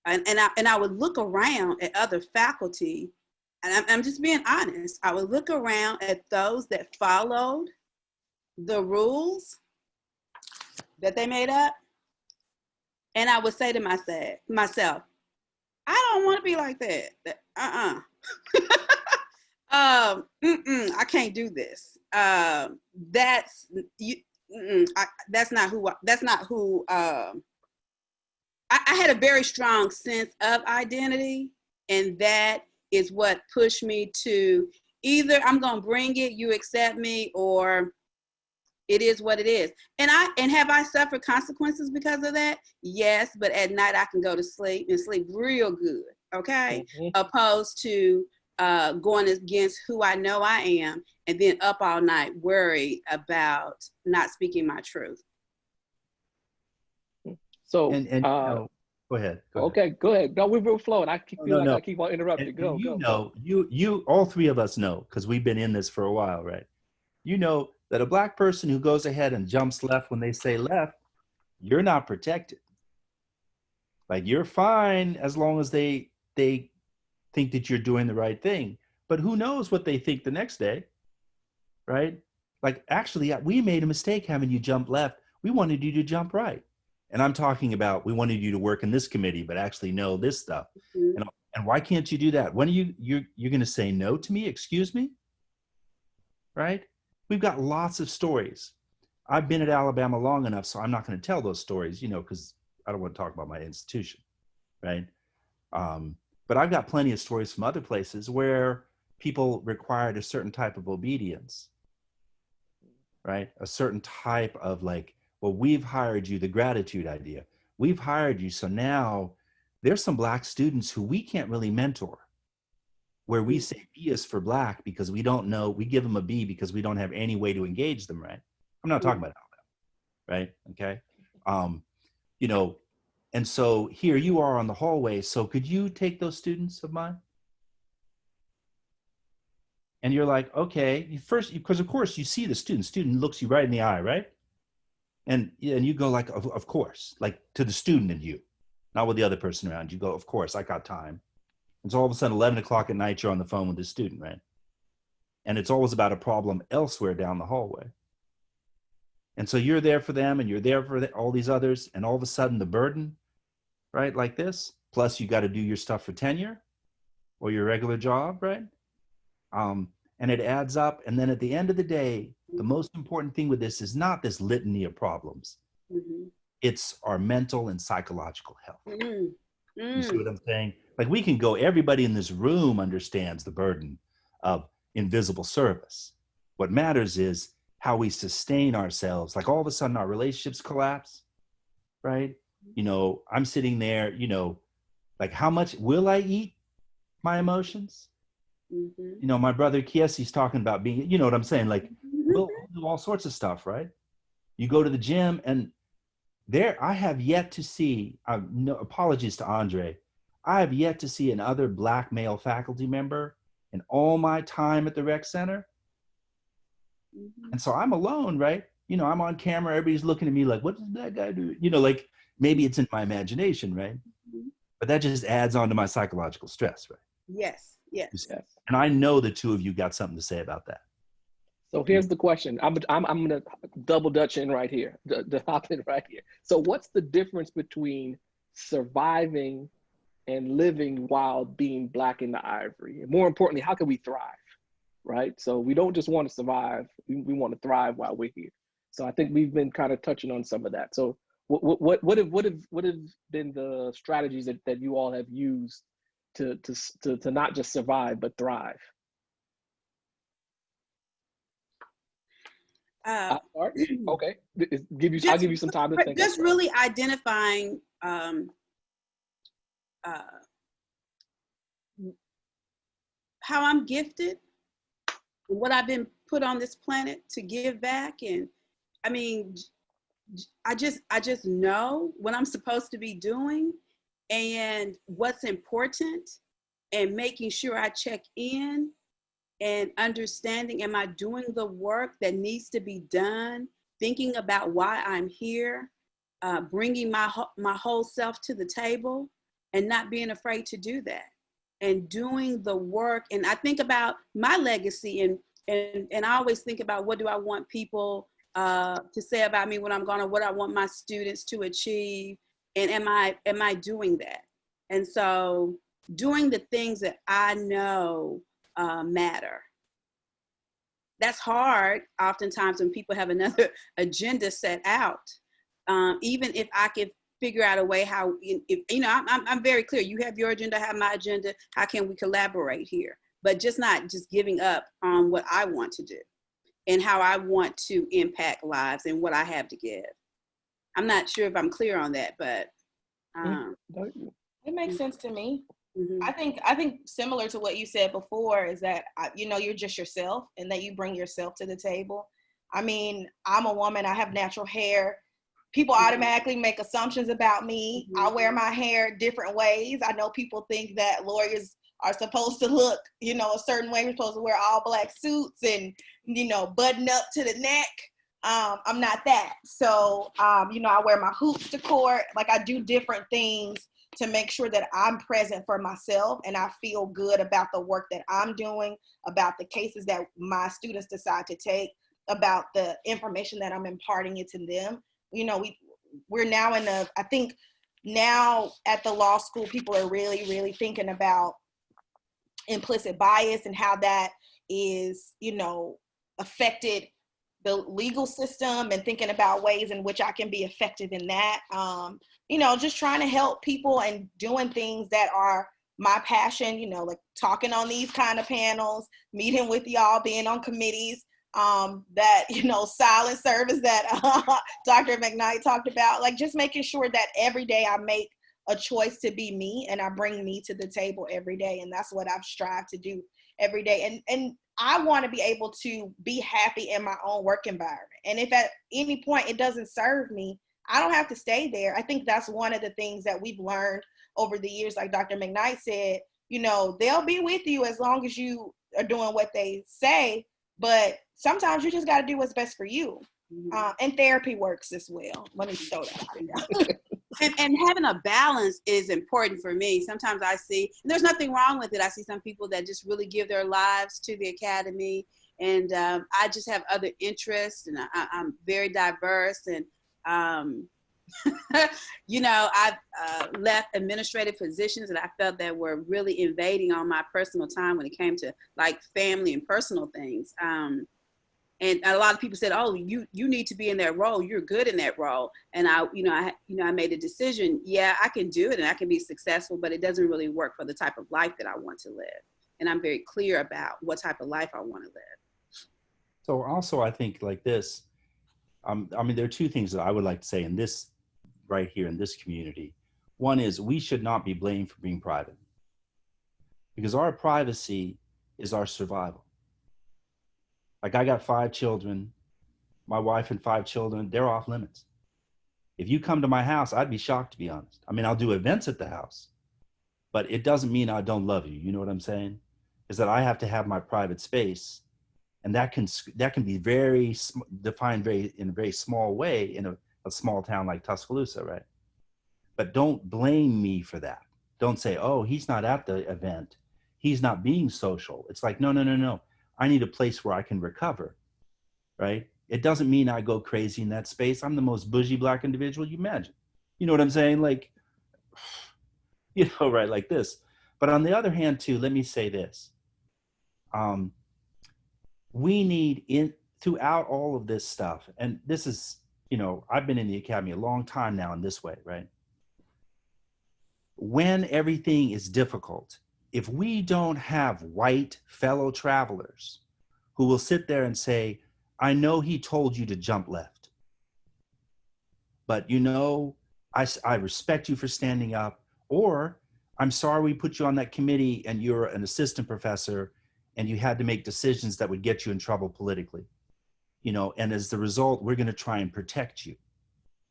and I would look around at other faculty, and I'm just being honest. I would look around at those that followed the rules that they made up, and I would say to myself, I don't want to be like that. I can't do this. That's not who. I had a very strong sense of identity, and that is what pushed me to either I'm gonna bring it, you accept me, or it is what it is. And have I suffered consequences because of that? Yes, but at night I can go to sleep and sleep real good, okay? Opposed to going against who I know I am and then up all night worried about not speaking my truth. So, go ahead. Okay, go ahead. No, we're flowing. I feel like I keep on interrupting. And Go. You, all 3 of us know, because we've been in this for a while, right? You know that a Black person who goes ahead and jumps left when they say left, you're not protected. Like, you're fine as long as they think that you're doing the right thing. But who knows what they think the next day, right? Like, actually, we made a mistake having you jump left. We wanted you to jump right. And I'm talking about, we wanted you to work in this committee, but actually know this stuff. And why can't you do that? When are you're going to say no to me? Excuse me? Right? We've got lots of stories. I've been at Alabama long enough, so I'm not going to tell those stories, because I don't want to talk about my institution, right? But I've got plenty of stories from other places where people required a certain type of obedience, right? A certain type of like, well, we've hired you, the gratitude idea. We've hired you, so now there's some Black students who we can't really mentor, where we say B is for Black because we don't know, we give them a B because we don't have any way to engage them, right? I'm not talking about Alabama, right? Okay. And so here you are on the hallway. So could you take those students of mine? And you're like, okay, first, because of course you see the student looks you right in the eye, right? And you go like, of course, like to the student and you, not with the other person around. You go, of course, I got time. And so all of a sudden, 11 o'clock at night, you're on the phone with the student, right? And it's always about a problem elsewhere down the hallway. And so you're there for them and you're there for all these others. And all of a sudden the burden, right, like this, plus you got to do your stuff for tenure or your regular job, right? And it adds up. And then at the end of the day, the most important thing with this is not this litany of problems. It's our mental and psychological health. You see what I'm saying? Like, we can go, everybody in this room understands the burden of invisible service. What matters is how we sustain ourselves. Like, all of a sudden our relationships collapse, right? I'm sitting there, like, how much will I eat my emotions? My brother Kiesi's talking about being, you know what I'm saying? Like, we'll do all sorts of stuff, right? You go to the gym, and there I have yet to see, no apologies to Andre, I have yet to see another Black male faculty member in all my time at the rec center. Mhm. And so I'm alone, right? You know, I'm on camera. Everybody's looking at me like, what does that guy do? You know, like maybe it's in my imagination, right? Mhm. But that just adds on to my psychological stress, right? Yes, yes. Yes. And I know the two of you got something to say about that. So here's the question. I'm gonna double dutch in right here, the hop in right here. So what's the difference between surviving and living while being Black in the Ivory? And more importantly, how can we thrive, right? So we don't just want to survive, we want to thrive while we're here. So I think we've been kind of touching on some of that. So what have been the strategies that you all have used to not just survive, but thrive? I'll start. Okay. I'll give you some time to think. Just really identifying how I'm gifted, what I've been put on this planet to give back. And I mean, I just know what I'm supposed to be doing and what's important, and making sure I check in and understanding, am I doing the work that needs to be done, thinking about why I'm here, bringing my whole self to the table, and not being afraid to do that, and doing the work. And I think about my legacy, and I always think about, what do I want people to say about me when I'm gone, or what I want my students to achieve, and am I doing that? And so doing the things that I know matter. That's hard oftentimes when people have another agenda set out. Even if I could figure out a way how, if, you know, I'm very clear. You have your agenda, I have my agenda. How can we collaborate here? But not just giving up on what I want to do and how I want to impact lives and what I have to give. I'm not sure if I'm clear on that, but it makes sense to me. Mm-hmm. I think similar to what you said before is that, you know, you're just yourself, and that you bring yourself to the table. I mean, I'm a woman, I have natural hair. People automatically make assumptions about me. Mm-hmm. I wear my hair different ways. I know people think that lawyers are supposed to look, you know, a certain way. We're supposed to wear all black suits and, you know, button up to the neck. I'm not that. So, you know, I wear my hoops to court. Like, I do different things to make sure that I'm present for myself, and I feel good about the work that I'm doing, about the cases that my students decide to take, about the information that I'm imparting it to them. You know, we're now I think now at the law school, people are really, really thinking about implicit bias and how that is, you know, affected the legal system, and thinking about ways in which I can be effective in that. You know, just trying to help people and doing things that are my passion, you know, like talking on these kind of panels, meeting with y'all, being on committees, that, you know, silent service that Dr. Mcknight talked about, like just making sure that every day I make a choice to be me, and I bring me to the table every day. And that's what I've strived to do every day. And I want to be able to be happy in my own work environment. And if at any point it doesn't serve me, I don't have to stay there. I think that's one of the things that we've learned over the years. Like Dr. Mcknight said, you know, they'll be with you as long as you are doing what they say, but sometimes you just got to do what's best for you. And therapy works as well. Let me throw that out there. And having a balance is important for me. Sometimes I see, and there's nothing wrong with it, I see some people that just really give their lives to the academy, and I just have other interests, and I'm very diverse, and you know, I've left administrative positions that I felt that were really invading on my personal time when it came to like family and personal things. And a lot of people said, "Oh, you need to be in that role. You're good in that role." And I made a decision. Yeah, I can do it and I can be successful, but it doesn't really work for the type of life that I want to live. And I'm very clear about what type of life I want to live. So also, I think like this. I mean, there are two things that I would like to say in this right here in this community. One is we should not be blamed for being private, because our privacy is our survival. Like, I got 5 children, my wife and 5 children, they're off limits. If you come to my house, I'd be shocked, to be honest. I mean, I'll do events at the house, but it doesn't mean I don't love you. You know what I'm saying? Is that I have to have my private space, and that can be very defined in a very small way in a small town like Tuscaloosa, right? But don't blame me for that. Don't say, oh, he's not at the event, he's not being social. It's like, no, no, no, no. I need a place where I can recover, right? It doesn't mean I go crazy in that space. I'm the most bougie Black individual you imagine. You know what I'm saying? Like, you know, right, like this. But on the other hand, too, let me say this. We need, throughout all of this stuff, and this is, you know, I've been in the academy a long time now in this way, right? When everything is difficult, if we don't have white fellow travelers who will sit there and say, I know he told you to jump left, but you know, I respect you for standing up, or I'm sorry we put you on that committee and you're an assistant professor and you had to make decisions that would get you in trouble politically, you know, and as the result, we're going to try and protect you,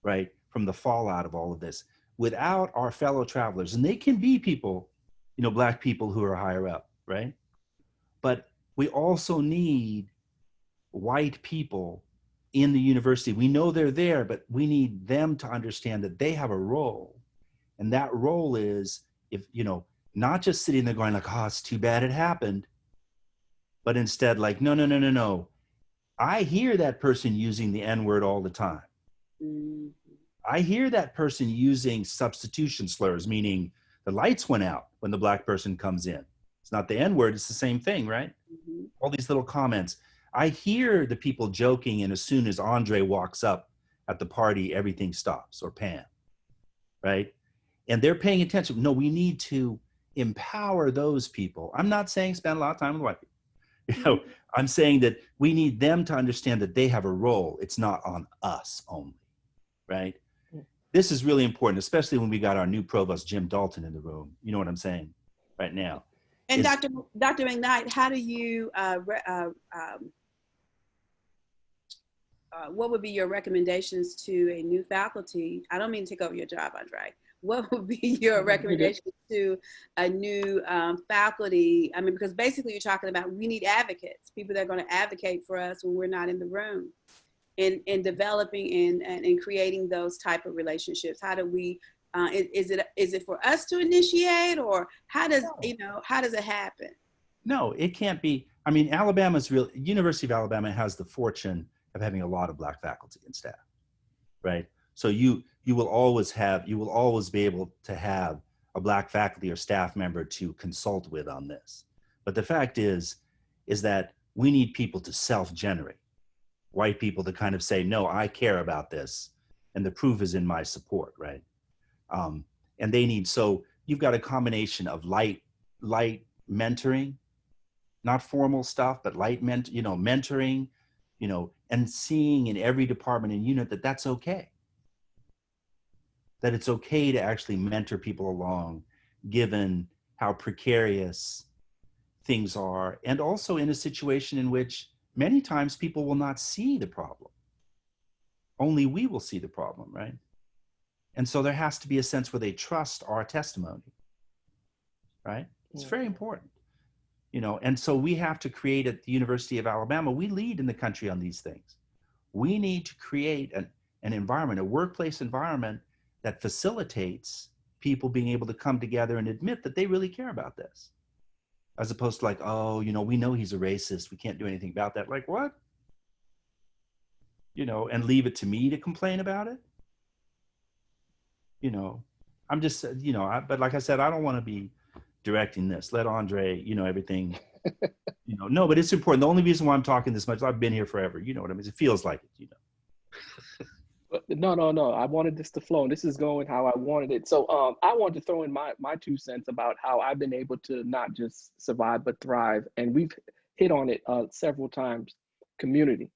right, from the fallout of all of this. Without our fellow travelers, and they can be people, you know, Black people who are higher up, right? But we also need white people in the university. We know they're there, but we need them to understand that they have a role. And that role is, if, you know, not just sitting there going like, oh, it's too bad it happened, but instead like, no, no, no, no, no. I hear that person using the N-word all the time. Mm-hmm. I hear that person using substitution slurs, meaning the lights went out when the Black person comes in. It's not the N-word, it's the same thing, right? Mm-hmm. All these little comments. I hear the people joking, and as soon as Andre walks up at the party, everything stops, or Pam, right? And they're paying attention. No, we need to empower those people. I'm not saying spend a lot of time with white people. You know, I'm saying that we need them to understand that they have a role. It's not on us only, right? This is really important, especially when we got our new provost, Jim Dalton, in the room. You know what I'm saying right now. And Dr. Mcknight, how do you, what would be your recommendations to a new faculty? I don't mean to take over your job, Andre. What would be your recommendations to a new faculty? I mean, because basically you're talking about we need advocates, people that are going to advocate for us when we're not in the room. In developing and creating those type of relationships. How do we, is it for us to initiate, or how does, you know, how does it happen? No, it can't be. I mean, University of Alabama has the fortune of having a lot of Black faculty and staff, right? So you will always be able to have a Black faculty or staff member to consult with on this. But the fact is that we need people to self-generate. White people to kind of say, no, I care about this, and the proof is in my support, right? And they need, so you've got a combination of light mentoring, not formal stuff, but mentoring, you know, and seeing in every department and unit that that's okay. That it's okay to actually mentor people along, given how precarious things are, and also in a situation in which many times people will not see the problem. Only we will see the problem, right? And so there has to be a sense where they trust our testimony, right? It's very important, you know, and so we have to create at the University of Alabama, we lead in the country on these things. We need to create an environment, a workplace environment that facilitates people being able to come together and admit that they really care about this. As opposed to like, oh, you know, we know he's a racist, we can't do anything about that. Like, what? You know, and leave it to me to complain about it? You know, I'm just, you know, but like I said, I don't want to be directing this. Let Andre, you know, everything, you know. No, but it's important. The only reason why I'm talking this much, I've been here forever. You know what I mean? It feels like it, you know. No. I wanted this to flow, and this is going how I wanted it. So I wanted to throw in my 2 cents about how I've been able to not just survive, but thrive. And we've hit on it several times, community.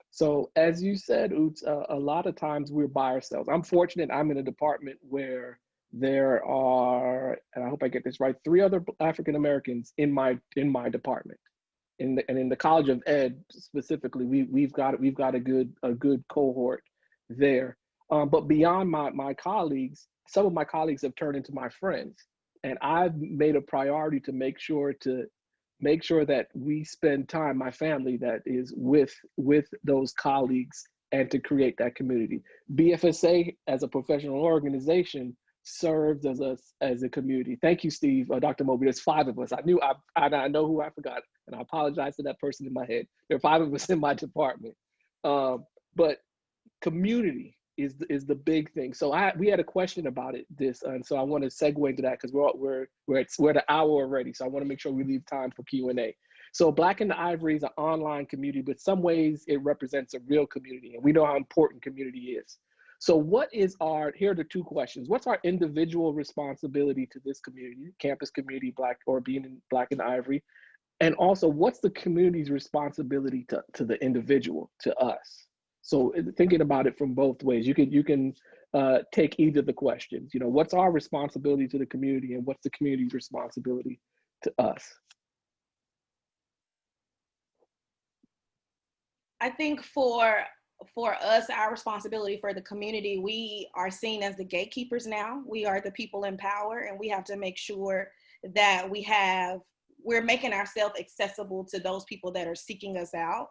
So as you said, Utz, a lot of times we're by ourselves. I'm fortunate I'm in a department where there are, and I hope I get this right, 3 other African-Americans in my department. In the College of Ed specifically, we've got a good cohort there. But beyond my colleagues, some of my colleagues have turned into my friends. And I've made a priority to make sure that we spend time, my family, that is with those colleagues, and to create that community. BFSA as a professional organization serves as a community. Thank you, Steve, Dr. Mobley. There's 5 of us. I know who I forgot, and I apologize to that person in my head. There are 5 of us in my department. But community is the big thing. So we had a question about it, and so I want to segue into that because we're at an hour already. So I want to make sure we leave time for Q&A. So Black in the Ivory is an online community, but some ways it represents a real community, and we know how important community is. So here are the 2 questions. What's our individual responsibility to this community, campus community, Black, or being Black in the Ivory? And also, what's the community's responsibility to the individual, to us? So thinking about it from both ways, you can take either of the questions. You know, what's our responsibility to the community, and what's the community's responsibility to us? I think for us, our responsibility for the community, we are seen as the gatekeepers now. We are the people in power, and we have to make sure that we're making ourselves accessible to those people that are seeking us out.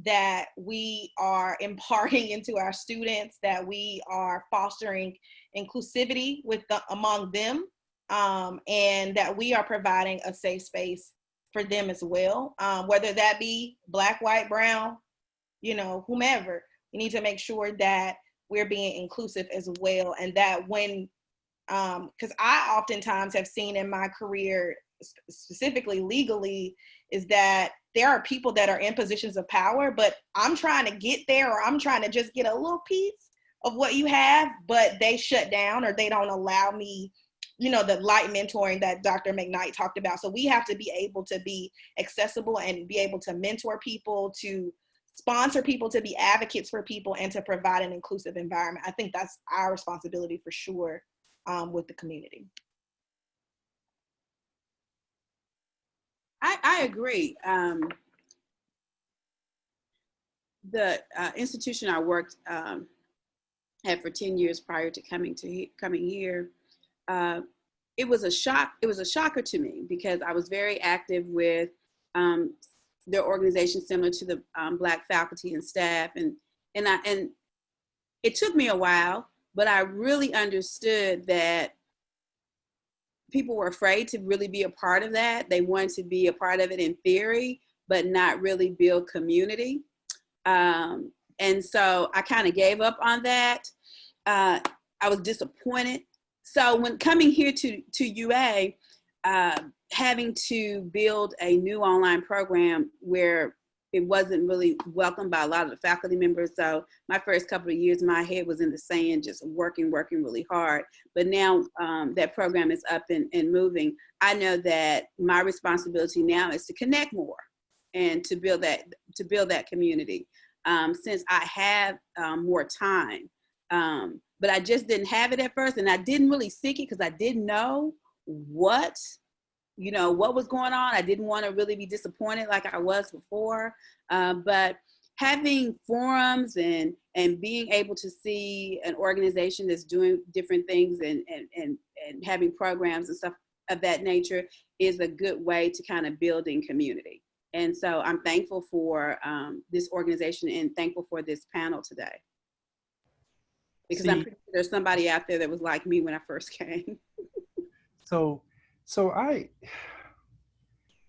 That we are imparting into our students, that we are fostering inclusivity among them, and that we are providing a safe space for them as well, whether that be Black, white, brown, whomever. We need to make sure that we're being inclusive as well, and that because I oftentimes have seen in my career, specifically legally, is that there are people that are in positions of power, but I'm trying to get there, or I'm trying to just get a little piece of what you have, but they shut down, or they don't allow me, the light mentoring that Dr. Mcknight talked about. So we have to be able to be accessible and be able to mentor people, to sponsor people, to be advocates for people, and to provide an inclusive environment. I think that's our responsibility for sure with the community. I agree. The institution I worked at for 10 years prior to coming here, it was a shock. It was a shocker to me because I was very active with their organization, similar to the Black faculty and staff, and it took me a while, but I really understood that people were afraid to really be a part of that. They wanted to be a part of it in theory, but not really build community. And so I kind of gave up on that. I was disappointed. So when coming here to UA, having to build a new online program where it wasn't really welcomed by a lot of the faculty members. So my first couple of years, my head was in the sand, just working really hard. But now that program is up and moving, I know that my responsibility now is to connect more and to build that community. Since I have more time, but I just didn't have it at first, and I didn't really seek it because I didn't know what was going on. I didn't want to really be disappointed like I was before. But having forums and being able to see an organization that's doing different things and having programs and stuff of that nature is a good way to kind of build in community. And so I'm thankful for this organization and thankful for this panel today. Because I'm pretty sure there's somebody out there that was like me when I first came. So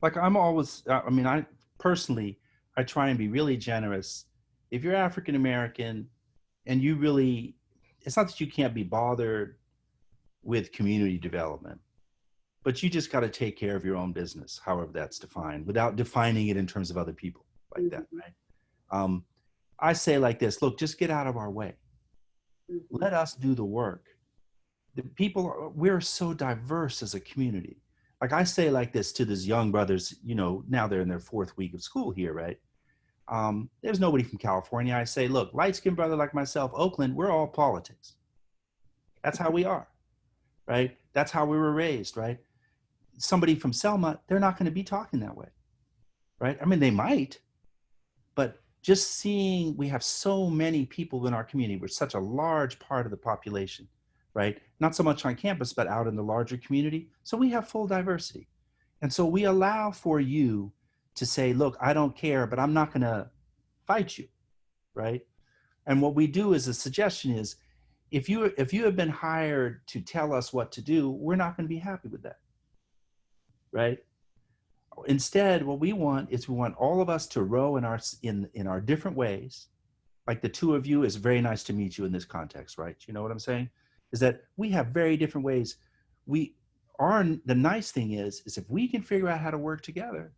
I'm always, I personally, I try and be really generous. If you're African-American and you really, it's not that you can't be bothered with community development, but you just got to take care of your own business, however that's defined, without defining it in terms of other people like that, right? I say like this, look, just get out of our way. Let us do the work. The people, we're so diverse as a community. Like I say like this to these young brothers, now they're in their 4th week of school here, right? There's nobody from California. I say, look, light-skinned brother like myself, Oakland, we're all politics. That's how we are, right? That's how we were raised, right? Somebody from Selma, they're not going to be talking that way, right? I mean, they might, but just seeing we have so many people in our community, we're such a large part of the population, right? Not so much on campus, but out in the larger community. So we have full diversity. And so we allow for you to say, look, I don't care, but I'm not going to fight you, right? And what we do is a suggestion is, if you have been hired to tell us what to do, we're not going to be happy with that, right? Instead, what we want is we want all of us to row in our different ways. Like the two of you, is very nice to meet you in this context, right? You know what I'm saying? Is that we have very different ways. The nice thing is if we can figure out how to work together,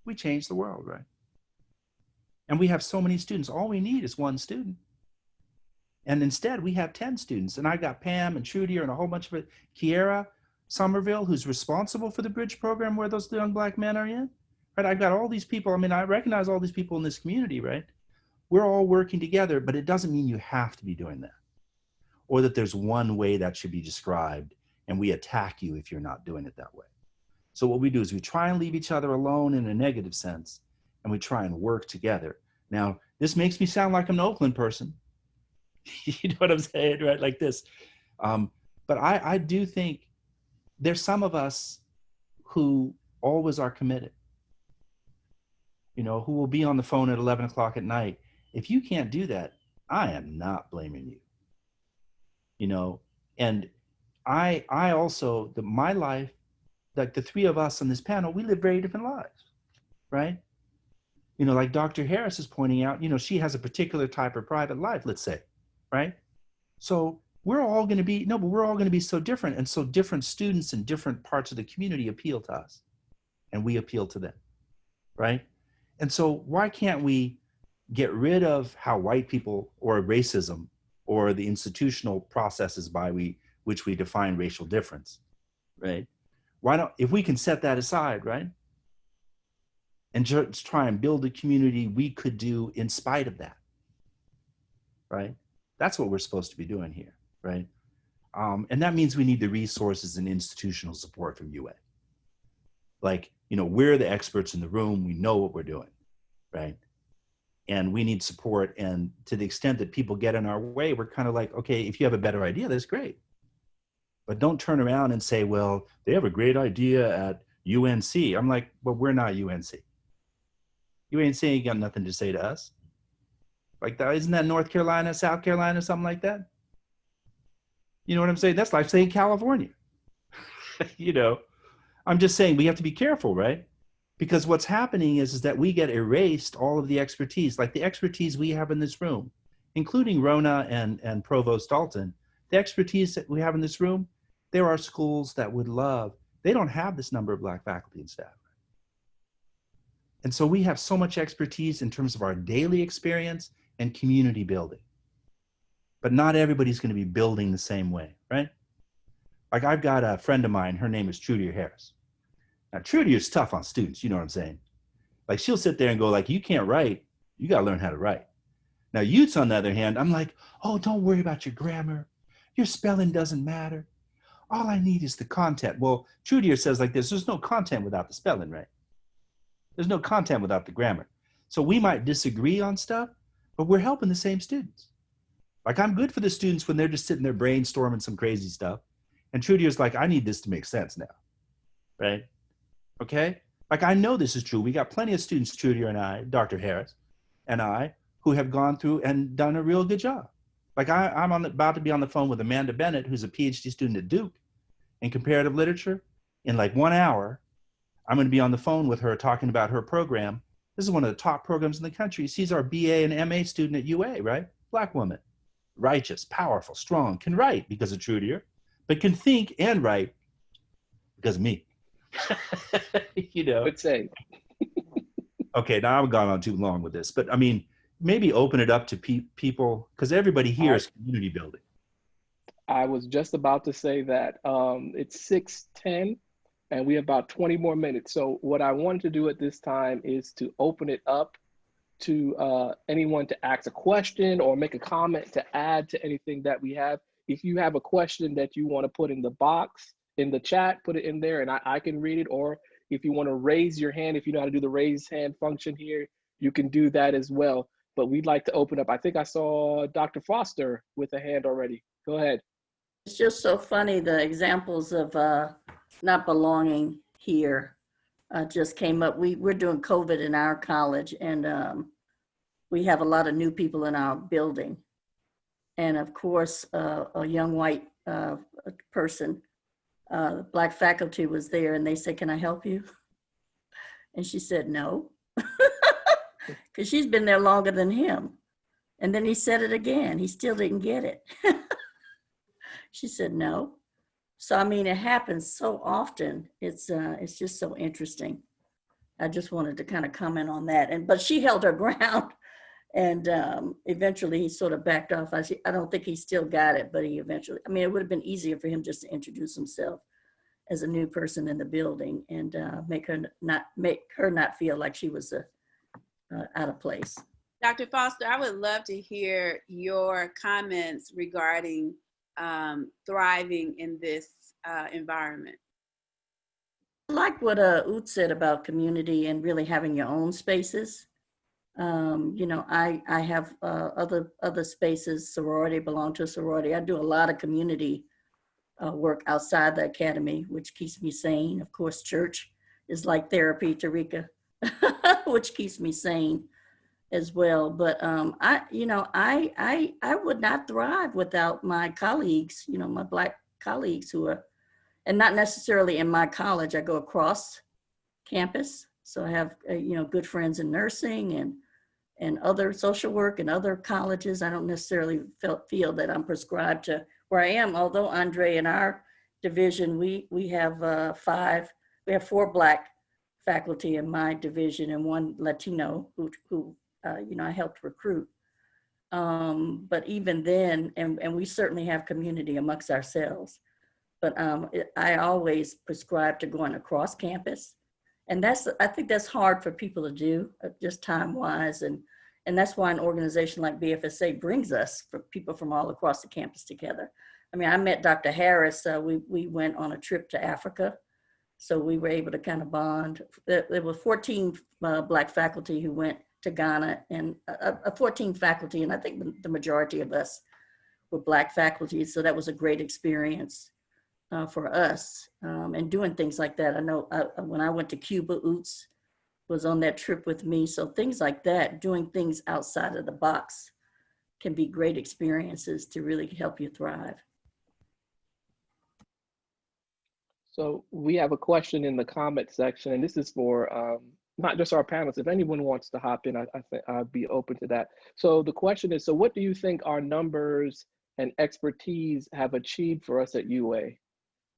we change the world, right? And we have so many students. All we need is one student. And instead, we have 10 students. And I got Pam and Trudy and a whole bunch of it. Kiera Somerville, who's responsible for the bridge program where those young Black men are in. Right? I've got all these people. I mean, I recognize all these people in this community, right? We're all working together, but it doesn't mean you have to be doing that. Or that there's one way that should be described and we attack you if you're not doing it that way. So what we do is we try and leave each other alone in a negative sense, and we try and work together. Now, this makes me sound like I'm an Oakland person. You know what I'm saying, right? Like this. But I do think there's some of us who always are committed, you know, who will be on the phone at 11 o'clock at night. If you can't do that, I am not blaming you, you know. And I also, my life, like the three of us on this panel, we live very different lives, right? You know, like Dr. Harris is pointing out, you know, she has a particular type of private life, let's say, right? So we're all going to be, but we're all going to be so different. And so different students in different parts of the community appeal to us and we appeal to them, right? And so why can't we get rid of how white people or racism or the institutional processes by which we define racial difference, right? Why don't, if we can set that aside, right? And just try and build a community we could do in spite of that, right? That's what we're supposed to be doing here, right? And that means we need the resources and institutional support from UA. Like, you know, we're the experts in the room, we know what we're doing, right? And we need support, and to the extent that people get in our way, we're kind of like, okay, if you have a better idea, that's great. But don't turn around and say, well, they have a great idea at UNC. I'm like, well, we're not UNC. UNC ain't got nothing to say to us. Like that, isn't that North Carolina, South Carolina, something like that? You know what I'm saying? That's like saying California. You know, I'm just saying we have to be careful, right? Because what's happening is that we get erased all of the expertise, like the expertise we have in this room, including Rona and Provost Dalton. The expertise that we have in this room, there are schools that would love, they don't have this number of Black faculty and staff. And so we have so much expertise in terms of our daily experience and community building. But not everybody's going to be building the same way, right? Like I've got a friend of mine, her name is Trudy Harris. Now Trudy is tough on students, you know what I'm saying? Like she'll sit there and go like, you can't write, you got to learn how to write. Now Utz, on the other hand, I'm like, oh, don't worry about your grammar. Your spelling doesn't matter. All I need is the content. Well, Trudy says like this, there's no content without the spelling, right? There's no content without the grammar. So we might disagree on stuff, but we're helping the same students. Like I'm good for the students when they're just sitting there brainstorming some crazy stuff. And Trudy is like, I need this to make sense now, right? Okay? Like I know this is true. We got plenty of students, Trudy and I, Dr. Harris and I, who have gone through and done a real good job. Like I'm about to be on the phone with Amanda Bennett, who's a PhD student at Duke in comparative literature. In like 1 hour, I'm going to be on the phone with her talking about her program. This is one of the top programs in the country. She's our BA and MA student at UA, right? Black woman, righteous, powerful, strong, can write because of Trudy, but can think and write because of me. You know? Good say. Okay, now I've gone on too long with this, but I mean, maybe open it up to people, because everybody here is community building. I was just about to say that it's 6:10 and we have about 20 more minutes. So what I wanted to do at this time is to open it up to anyone to ask a question or make a comment to add to anything that we have. If you have a question that you want to put in the box, in the chat, put it in there and I can read it. Or if you want to raise your hand, if you know how to do the raise hand function here, you can do that as well. But we'd like to open up. I think I saw Dr. Foster with a hand already. Go ahead. It's just so funny, the examples of not belonging here just came up. We're doing COVID in our college, and we have a lot of new people in our building. And of course, a young white person, Black faculty was there, and they said, "Can I help you?" And she said, "No," because she's been there longer than him. And then he said it again. He still didn't get it. She said, "No." So, I mean, it happens so often. It's just so interesting. I just wanted to kind of comment on that. But she held her ground, and eventually he sort of backed off. I don't think he still got it, but he eventually, I mean, it would have been easier for him just to introduce himself as a new person in the building and make her not feel like she was out of place. Dr. Foster, I would love to hear your comments regarding thriving in this environment. I like what Utz said about community and really having your own spaces. You know, I have other spaces, sorority, belong to a sorority. I do a lot of community work outside the academy, which keeps me sane. Of course, church is like therapy, Terrika, which keeps me sane as well. But I would not thrive without my colleagues, you know, my Black colleagues who are, and not necessarily in my college. I go across campus. So I have, you know, good friends in nursing and other social work and other colleges. I don't necessarily feel that I'm prescribed to where I am, although Andre, in our division, we have 4 Black faculty in my division and 1 Latino who you know, I helped recruit. But even then, and we certainly have community amongst ourselves, but I always prescribe to going across campus. And I think that's hard for people to do, just time-wise. And that's why an organization like BFSA brings us, for people from all across the campus together. I mean, I met Dr. Harris. We went on a trip to Africa. So we were able to kind of bond. There were 14 Black faculty who went to Ghana, and 14 faculty, and I think the majority of us were Black faculty. So that was a great experience for us, and doing things like that. I know when I went to Cuba, Utz was on that trip with me. So things like that, doing things outside of the box, can be great experiences to really help you thrive. So we have a question in the comment section, and this is for not just our panelists. If anyone wants to hop in, I think I'd be open to that. So the question is, so what do you think our numbers and expertise have achieved for us at UA?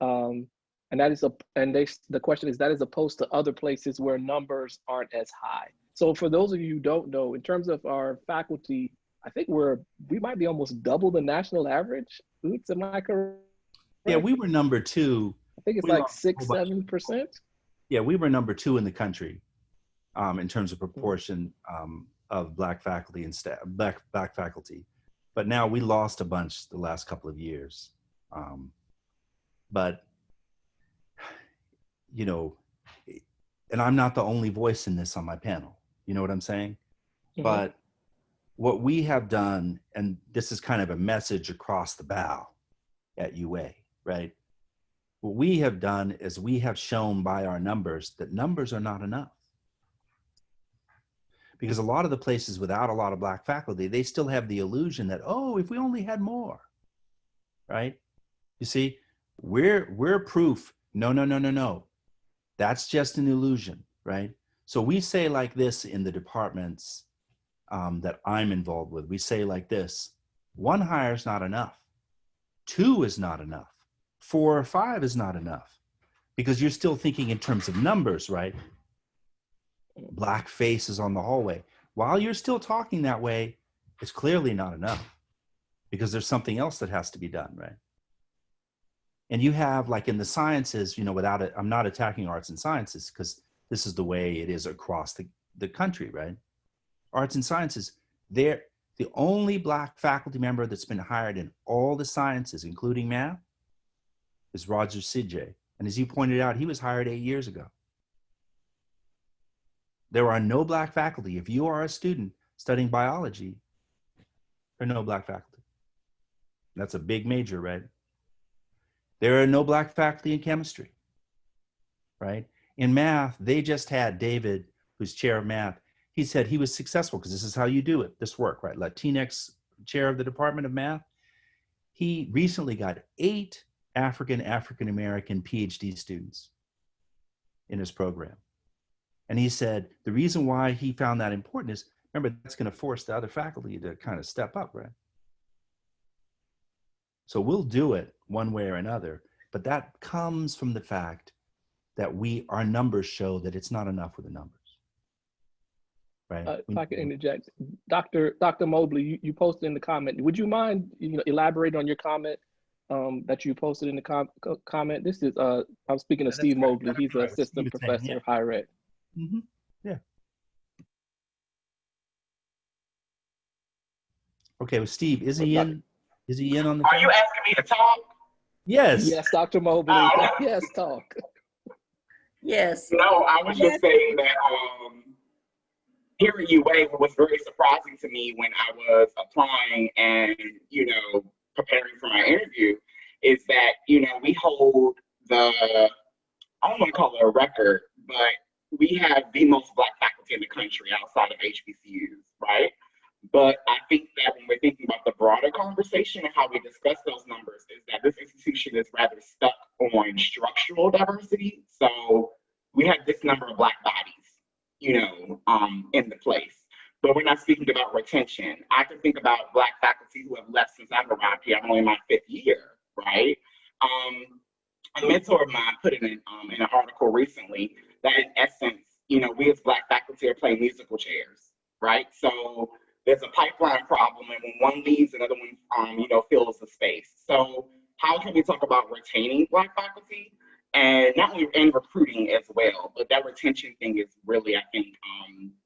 And that is the question is, that is opposed to other places where numbers aren't as high. So for those of you who don't know, in terms of our faculty, I think we might be almost double the national average. Utz, am I correct? Yeah, we were number 2. I think it's like 6-7%. Yeah, we were number 2 in the country in terms of proportion of Black faculty and staff, Black faculty. But now we lost a bunch the last couple of years. But, you know, and I'm not the only voice in this on my panel. You know what I'm saying? Mm-hmm. But what we have done, and this is kind of a message across the bow at UA, right? What we have done is we have shown by our numbers that numbers are not enough. Because a lot of the places without a lot of Black faculty, they still have the illusion that, oh, if we only had more, right? You see, we're proof. No. That's just an illusion, right? So we say like this in the departments that I'm involved with. We say like this: 1 hire is not enough. 2 is not enough. 4 or 5 is not enough, because you're still thinking in terms of numbers, right? Black faces on the hallway. While you're still talking that way, it's clearly not enough, because there's something else that has to be done, right? And you have, like in the sciences, you know, without it, I'm not attacking arts and sciences because this is the way it is across the country, right? Arts and sciences, they're the only Black faculty member that's been hired in all the sciences, including math, is Roger Sidje. And as you pointed out, he was hired 8 years ago. There are no Black faculty. If you are a student studying biology, there are no Black faculty. That's a big major, right? There are no black faculty in chemistry, right? In math, they just had David, who's chair of math. He said he was successful because this is how you do it, this work, right? Latinx chair of the Department of Math. He recently got 8 African-American PhD students in his program. And he said the reason why he found that important is, remember, that's going to force the other faculty to kind of step up, right? So we'll do it one way or another, but that comes from the fact that our numbers show that it's not enough with the numbers, right? If I could interject, Dr. Mobley, you posted in the comment. Would you mind, elaborate on your comment that you posted in the comment? This is I'm speaking of Steve Mobley. He's an assistant professor of higher ed. Mm-hmm. Yeah. Okay, well, Steve, is he in? Is he in on the? Are you asking me to talk? Yes. Yes, Dr. Mobley. Yes, talk. Yes. No, I was just saying that hearing you wave was very surprising to me when I was applying and, preparing for my interview, is that, we hold I don't want to call it a record, but we have the most Black faculty in the country outside of HBCUs, right? But I think that when we're thinking about the broader conversation and how we discuss those numbers, is that this institution is rather stuck on structural diversity. So we have this number of Black bodies, in the place. But we're not speaking about retention. I can think about Black faculty who have left since I've arrived here. I'm only in my 5th year, right? A mentor of mine put it in an article recently that in essence, we as Black faculty are playing musical chairs, right? So there's a pipeline problem, and when one leaves, another one, fills the space. So how can we talk about retaining Black faculty, and not only in recruiting as well, but that retention thing is really, I think,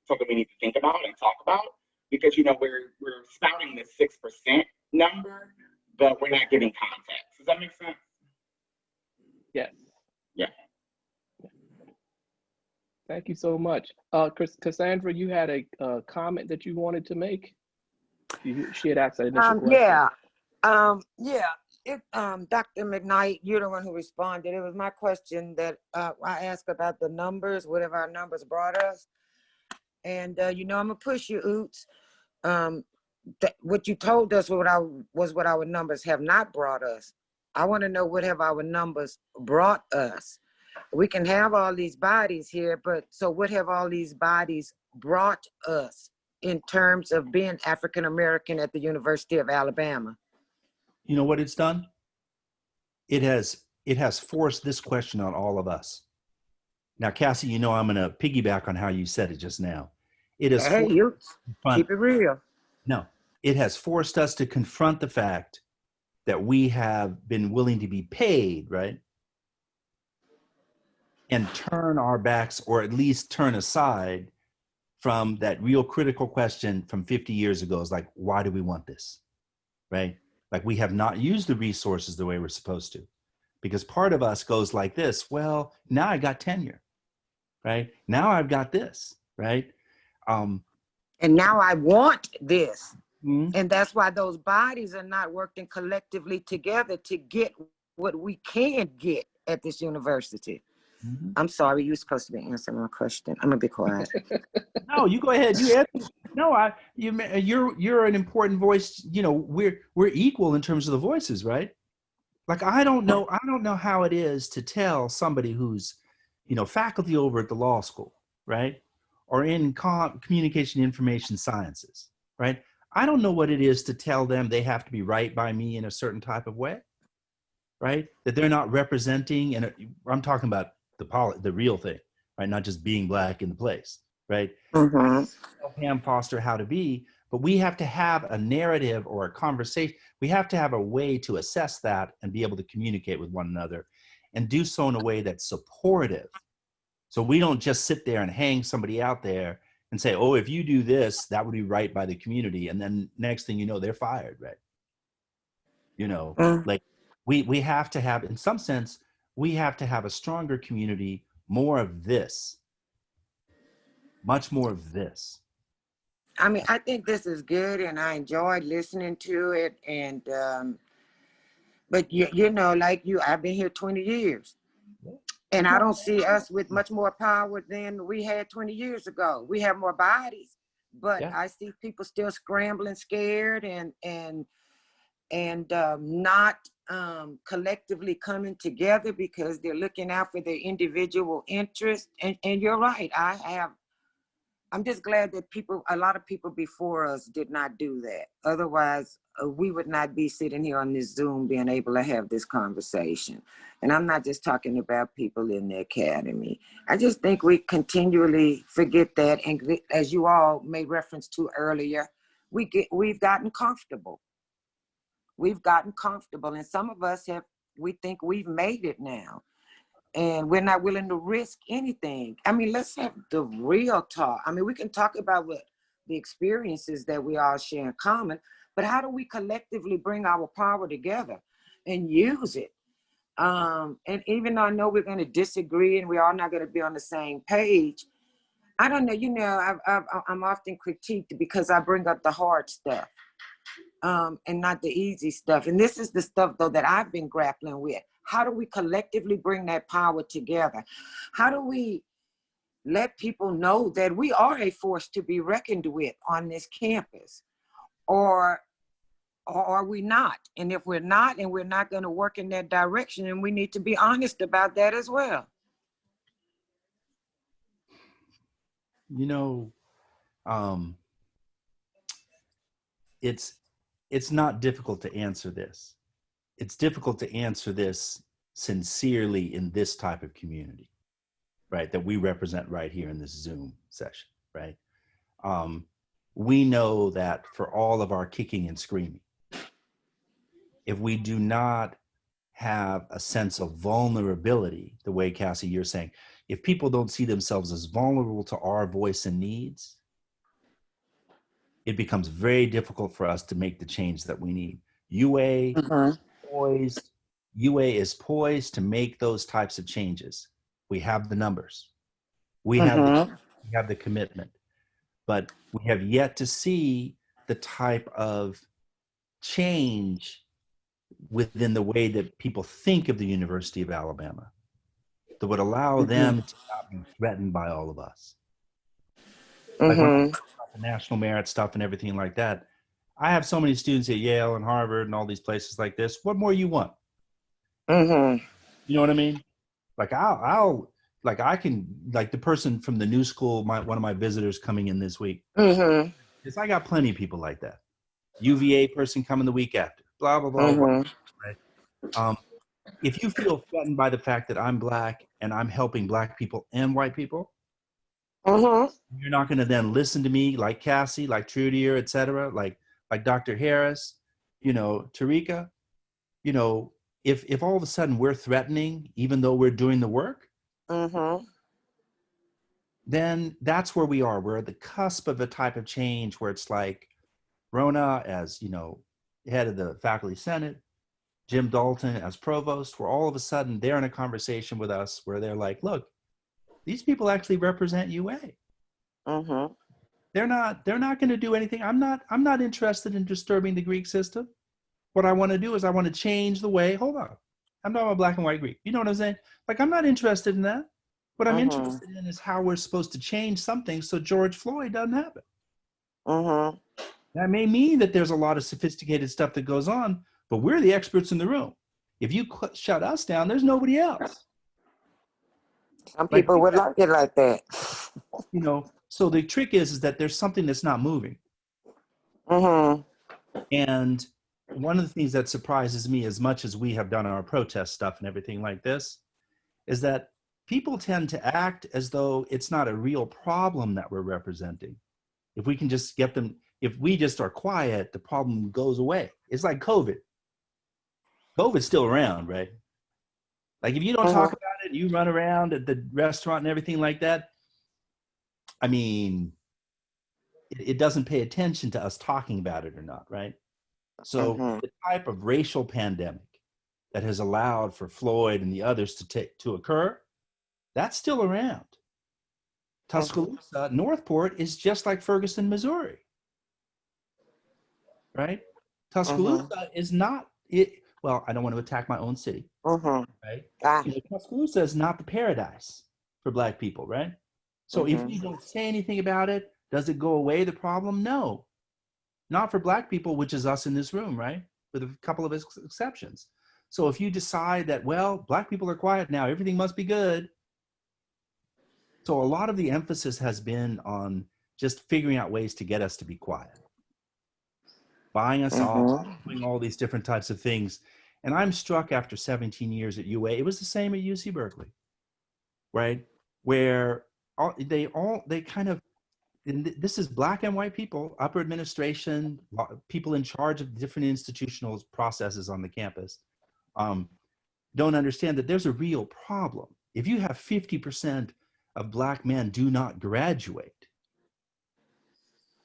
something we need to think about and talk about, because we're spouting this 6% number, but we're not giving context. Does that make sense? Yes. Yeah. Thank you so much. Cassandra, you had a comment that you wanted to make? She had asked that initial question. Dr. Mcknight, you're the one who responded. It was my question that I asked about the numbers, whatever our numbers brought us. And, I'm going to push you, Utz. What you told us was what our numbers have not brought us. I want to know what have our numbers brought us. We can have all these bodies here, but so what have all these bodies brought us in terms of being African American at the University of Alabama? You know what it's done? It has forced this question on all of us. Now, Cassie, I'm going to piggyback on how you said it just now. It has keep it real. No, it has forced us to confront the fact that we have been willing to be paid, right? And turn our backs, or at least turn aside from that real critical question from 50 years ago. Is like, why do we want this, right? Like, we have not used the resources the way we're supposed to, because part of us goes like this: well, now I got tenure, right? Now I've got this, right? And now I want this. Mm-hmm. And that's why those bodies are not working collectively together to get what we can get at this university. Mm-hmm. I'm sorry, you're supposed to be answering my question. I'm gonna be quiet. No, you go ahead. You answer. No, you're an important voice. We're equal in terms of the voices, right? Like, I don't know how it is to tell somebody who's, faculty over at the law school, right, or in communication information sciences, right? I don't know what it is to tell them they have to be right by me in a certain type of way, right? That they're not representing, and I'm talking about the real thing, right? Not just being Black in the place, right? Mm-hmm. Tell Pam Foster how to be, but we have to have a narrative or a conversation. We have to have a way to assess that and be able to communicate with one another, and do so in a way that's supportive. So we don't just sit there and hang somebody out there and say, oh, if you do this, that would be right by the community. And then next thing you know, they're fired, right? Like we have to have, in some sense, we have to have a stronger community, more of this, much more of this. I mean, I think this is good, and I enjoyed listening to it. And But you know, like you, I've been here 20 years. And I don't see us with much more power than we had 20 years ago. We have more bodies, but Yeah. I see people still scrambling, scared, and not collectively coming together because they're looking out for their individual interests. And you're right. I'm just glad that a lot of people before us did not do that. Otherwise, we would not be sitting here on this Zoom being able to have this conversation. And I'm not just talking about people in the academy. I just think we continually forget that. And as you all made reference to earlier, we've gotten comfortable. We've gotten comfortable. And some of us we think we've made it now. And we're not willing to risk anything. I mean, let's have the real talk. I mean, we can talk about what the experiences that we all share in common, but how do we collectively bring our power together and use it? And even though I know we're going to disagree and we're all not going to be on the same page, I don't know, I'm often critiqued because I bring up the hard stuff and not the easy stuff. And this is the stuff, though, that I've been grappling with. How do we collectively bring that power together? How do we let people know that we are a force to be reckoned with on this campus? Or are we not? And if we're not, and we're not going to work in that direction, then we need to be honest about that as well. You know, it's not difficult to answer this. It's difficult to answer this sincerely in this type of community, right? That we represent right here in this Zoom session, right? We know that for all of our kicking and screaming, if we do not have a sense of vulnerability, the way Cassie, you're saying, if people don't see themselves as vulnerable to our voice and needs, it becomes very difficult for us to make the change that we need. UA is poised to make those types of changes. We have the numbers. We have the commitment. But we have yet to see the type of change within the way that people think of the University of Alabama that would allow them to not be threatened by all of us. Like when I talk about the national merit stuff and everything like that, I have so many students at Yale and Harvard and all these places like this. What more you want? You know what I mean? Like I can, like the person from the new school, one of my visitors coming in this week, because I got plenty of people like that. UVA person coming the week after, blah, blah, blah, blah. Right? If you feel threatened by the fact that I'm Black and I'm helping Black people and white people, you're not going to then listen to me like Cassie, like Trudier, et cetera, like Dr. Harris, Terrika, if all of a sudden we're threatening, even though we're doing the work, then that's where we are. We're at the cusp of a type of change where it's like Rona as, head of the faculty senate, Jim Dalton as provost, where all of a sudden they're in a conversation with us where they're like, look, these people actually represent UA. They're not going to do anything. I'm not interested in disturbing the Greek system. What I want to do is I want to change the way, hold on. I'm talking about Black and white Greek. You know what I'm saying? Like, I'm not interested in that. What I'm interested in is how we're supposed to change something so George Floyd doesn't happen. That may mean that there's a lot of sophisticated stuff that goes on, but we're the experts in the room. If you shut us down, there's nobody else. Some people would like it like that. So the trick is that there's something that's not moving. And one of the things that surprises me, as much as we have done our protest stuff and everything like this, is that people tend to act as though it's not a real problem that we're representing. If we can just get them, if we just are quiet, the problem goes away. It's like COVID. COVID's still around, right? Like if you don't talk about it, you run around at the restaurant and everything like that, I mean, it doesn't pay attention to us talking about it or not, right? So the type of racial pandemic that has allowed for Floyd and the others to occur, that's still around. Tuscaloosa, Northport is just like Ferguson, Missouri, right? Tuscaloosa is not, well, I don't want to attack my own city, Mm-hmm. right? Ah. You know, Tuscaloosa is not the paradise for Black people, right? So if we don't say anything about it, does it go away, the problem? No, not for Black people, which is us in this room, right? With a couple of exceptions. So if you decide that, well, Black people are quiet now, everything must be good. So a lot of the emphasis has been on just figuring out ways to get us to be quiet, buying us off, doing all these different types of things. And I'm struck after 17 years at UA, it was the same at UC Berkeley, right? Where they kind of, and this is Black and white people, upper administration, people in charge of different institutional processes on the campus, don't understand that there's a real problem. If you have 50% of Black men do not graduate,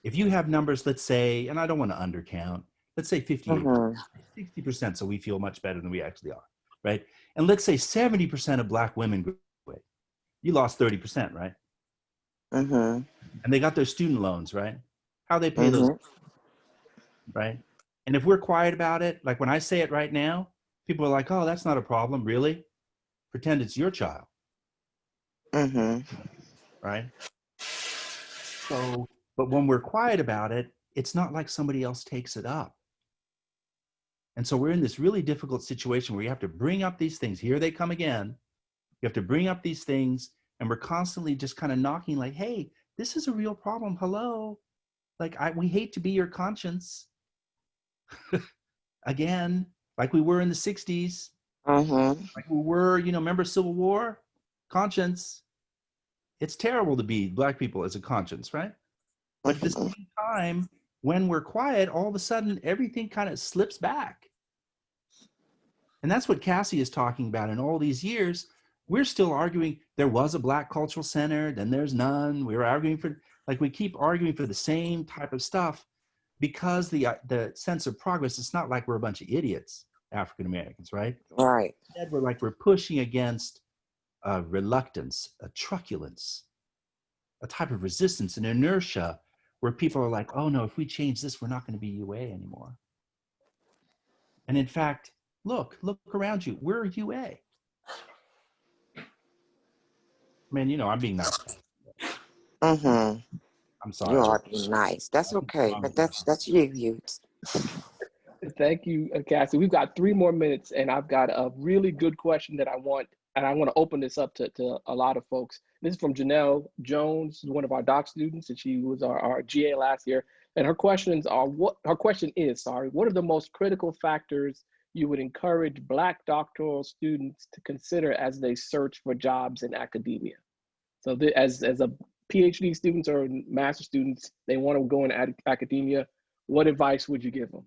if you have numbers, let's say, and I don't want to undercount, let's say 58, 60%, so we feel much better than we actually are, right? And let's say 70% of Black women graduate. You lost 30%, right? And they got their student loans, right? How they pay those, right? And if we're quiet about it, like when I say it right now, people are like, oh, that's not a problem, really? Pretend it's your child. Right? So, but when we're quiet about it, it's not like somebody else takes it up. And so we're in this really difficult situation where you have to bring up these things. Here they come again. You have to bring up these things, and we're constantly just kind of knocking like, hey, this is a real problem. Hello. Like, we hate to be your conscience. Again, like we were in the 60s. Like we were, you know, remember Civil War? Conscience. It's terrible to be Black people as a conscience, right? But at the same time, when we're quiet, all of a sudden everything kind of slips back. And that's what Cassie is talking about. In all these years, we're still arguing there was a Black cultural center, then there's none. We're arguing for, like, we keep arguing for the same type of stuff because the sense of progress, it's not like we're a bunch of idiots, African Americans, right? Right. Instead, we're pushing against reluctance, a truculence, a type of resistance, an inertia where people are like, oh no, if we change this, we're not going to be UA anymore. And in fact, look around you. We're UA. I mean, you know, I'm being nice. I'm sorry. You are being nice. That's okay, but that's you. Thank you, Cassie. We've got 3 more minutes, and I've got a really good question that I want to open this up to a lot of folks. This is from Janelle Jones, one of our doc students, and she was our GA last year. And her question is, what are the most critical factors you would encourage Black doctoral students to consider as they search for jobs in academia? So as a PhD students or master students, they want to go into academia, what advice would you give them?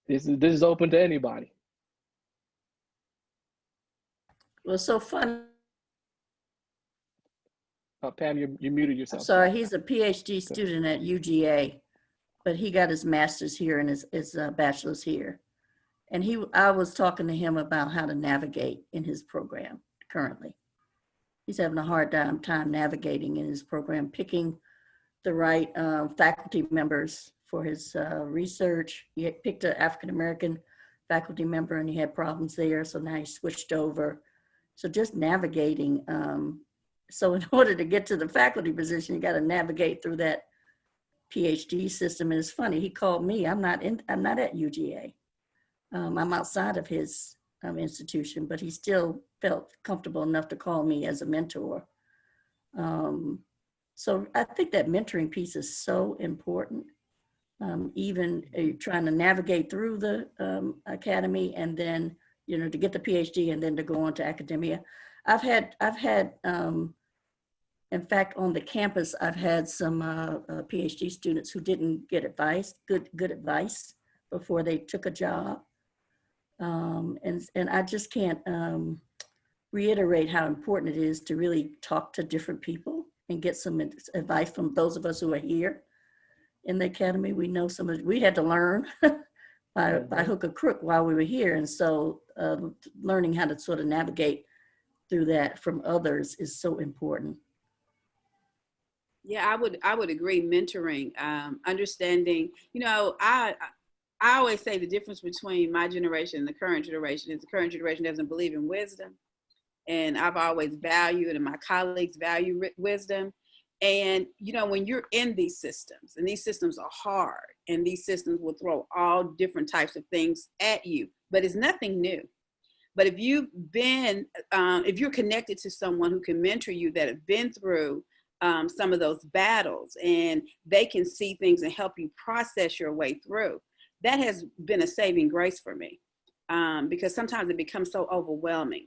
This is open to anybody. Well, so fun. Pam, you muted yourself. Sorry, he's a PhD student at UGA, but he got his master's here and his bachelor's here. And I was talking to him about how to navigate in his program currently. He's having a hard time navigating in his program, picking the right faculty members for his research. He had picked an African-American faculty member and he had problems there. So now he switched over. So just navigating. So in order to get to the faculty position, you got to navigate through that PhD system. And it's funny, he called me. I'm not at UGA. I'm outside of his institution, but he still felt comfortable enough to call me as a mentor. So I think that mentoring piece is so important. Even trying to navigate through the academy and then, you know, to get the PhD and then to go on to academia. I've had in fact, on the campus, I've had some PhD students who didn't get advice, good advice before they took a job. And I just can't reiterate how important it is to really talk to different people and get some advice from those of us who are here in the academy. We know we had to learn by hook or crook while we were here. And so learning how to sort of navigate through that from others is so important. Yeah, I would agree. Mentoring, understanding. You know, I always say the difference between my generation and the current generation is the current generation doesn't believe in wisdom, and I've always valued, and my colleagues value wisdom. And you know, when you're in these systems, and these systems are hard, and these systems will throw all different types of things at you, but it's nothing new. But if you've been, if you're connected to someone who can mentor you that have been through some of those battles, and they can see things and help you process your way through, that has been a saving grace for me. Because sometimes it becomes so overwhelming,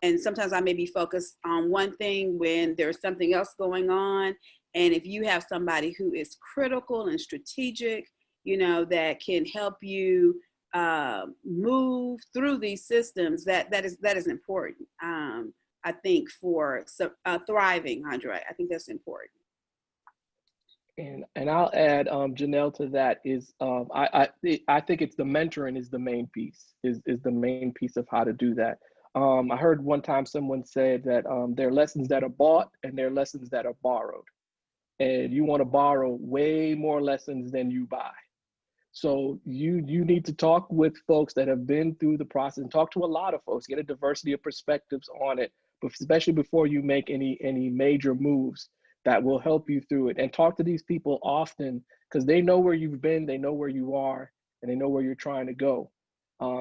and sometimes I may be focused on one thing when there's something else going on. And if you have somebody who is critical and strategic, you know, that can help you move through these systems, that is important. I think for thriving, Andre, I think that's important. And I'll add, Janelle, to that is I think it's the mentoring is the main piece, is the main piece of how to do that. I heard one time someone said that there are lessons that are bought and there are lessons that are borrowed, and you want to borrow way more lessons than you buy. So you need to talk with folks that have been through the process, and talk to a lot of folks, get a diversity of perspectives on it, but especially before you make any major moves that will help you through it. And talk to these people often, because they know where you've been, they know where you are, and they know where you're trying to go.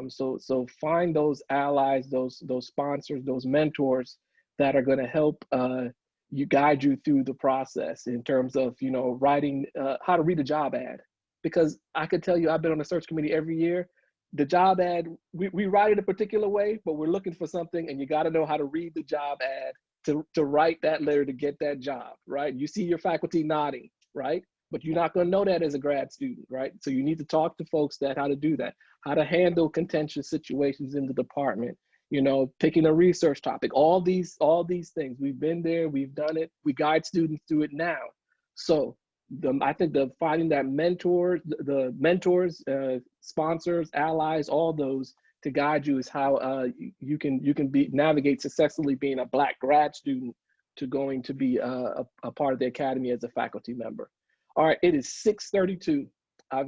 So find those allies, those sponsors, those mentors that are going to help you guide you through the process in terms of, you know, writing how to read a job ad. Because I could tell you, I've been on the search committee every year. The job ad, we write it a particular way, but we're looking for something, and you got to know how to read the job ad to write that letter to get that job, right? You see your faculty nodding, right? But you're not going to know that as a grad student, right? So you need to talk to folks that how to do that, how to handle contentious situations in the department, you know, picking a research topic, all these things. We've been there, we've done it, we guide students through it now. So I think finding that the mentors, sponsors, allies, all those to guide you is how you can navigate successfully being a Black grad student to going to be a part of the academy as a faculty member. All right, it is 6:32. I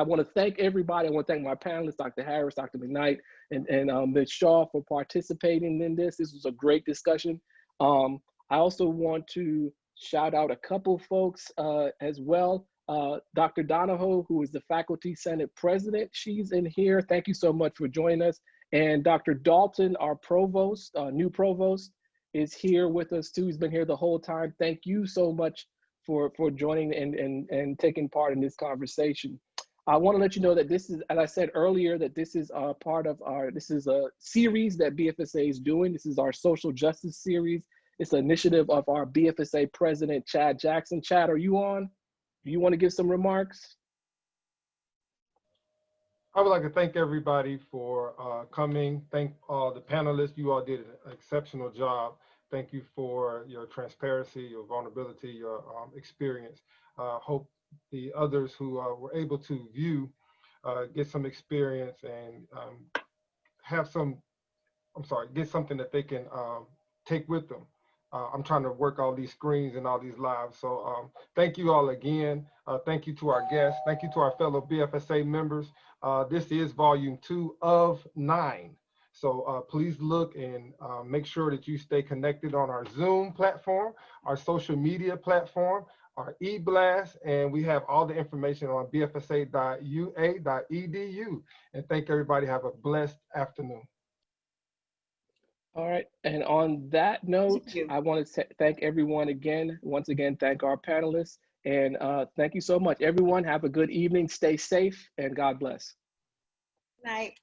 want to thank everybody. I want to thank my panelists, Dr. Harris, Dr. Mcknight, and Ms. Shaw for participating in this. This was a great discussion. I also want to shout out a couple folks as well. Dr. Donahoe, who is the Faculty Senate President, she's in here. Thank you so much for joining us. And Dr. Dalton, our provost, new provost, is here with us too. He's been here the whole time. Thank you so much for joining and taking part in this conversation. I want to let you know that this is, as I said earlier, that this is part of this is a series that BFSA is doing. This is our social justice series. It's an initiative of our BFSA president, Chad Jackson. Chad, are you on? Do you want to give some remarks? I would like to thank everybody for coming. Thank all the panelists. You all did an exceptional job. Thank you for your transparency, your vulnerability, your experience. Hope the others who were able to view get some experience and get something that they can take with them. I'm trying to work all these screens and all these lives. So thank you all again. Thank you to our guests. Thank you to our fellow BFSA members. This is volume 2 of 9. So please look and make sure that you stay connected on our Zoom platform, our social media platform, our e-blast, and we have all the information on bfsa.ua.edu. And thank everybody. Have a blessed afternoon. All right, and on that note, I want to thank everyone again. Once again, thank our panelists, and thank you so much. Everyone, have a good evening, stay safe, and God bless. Good night.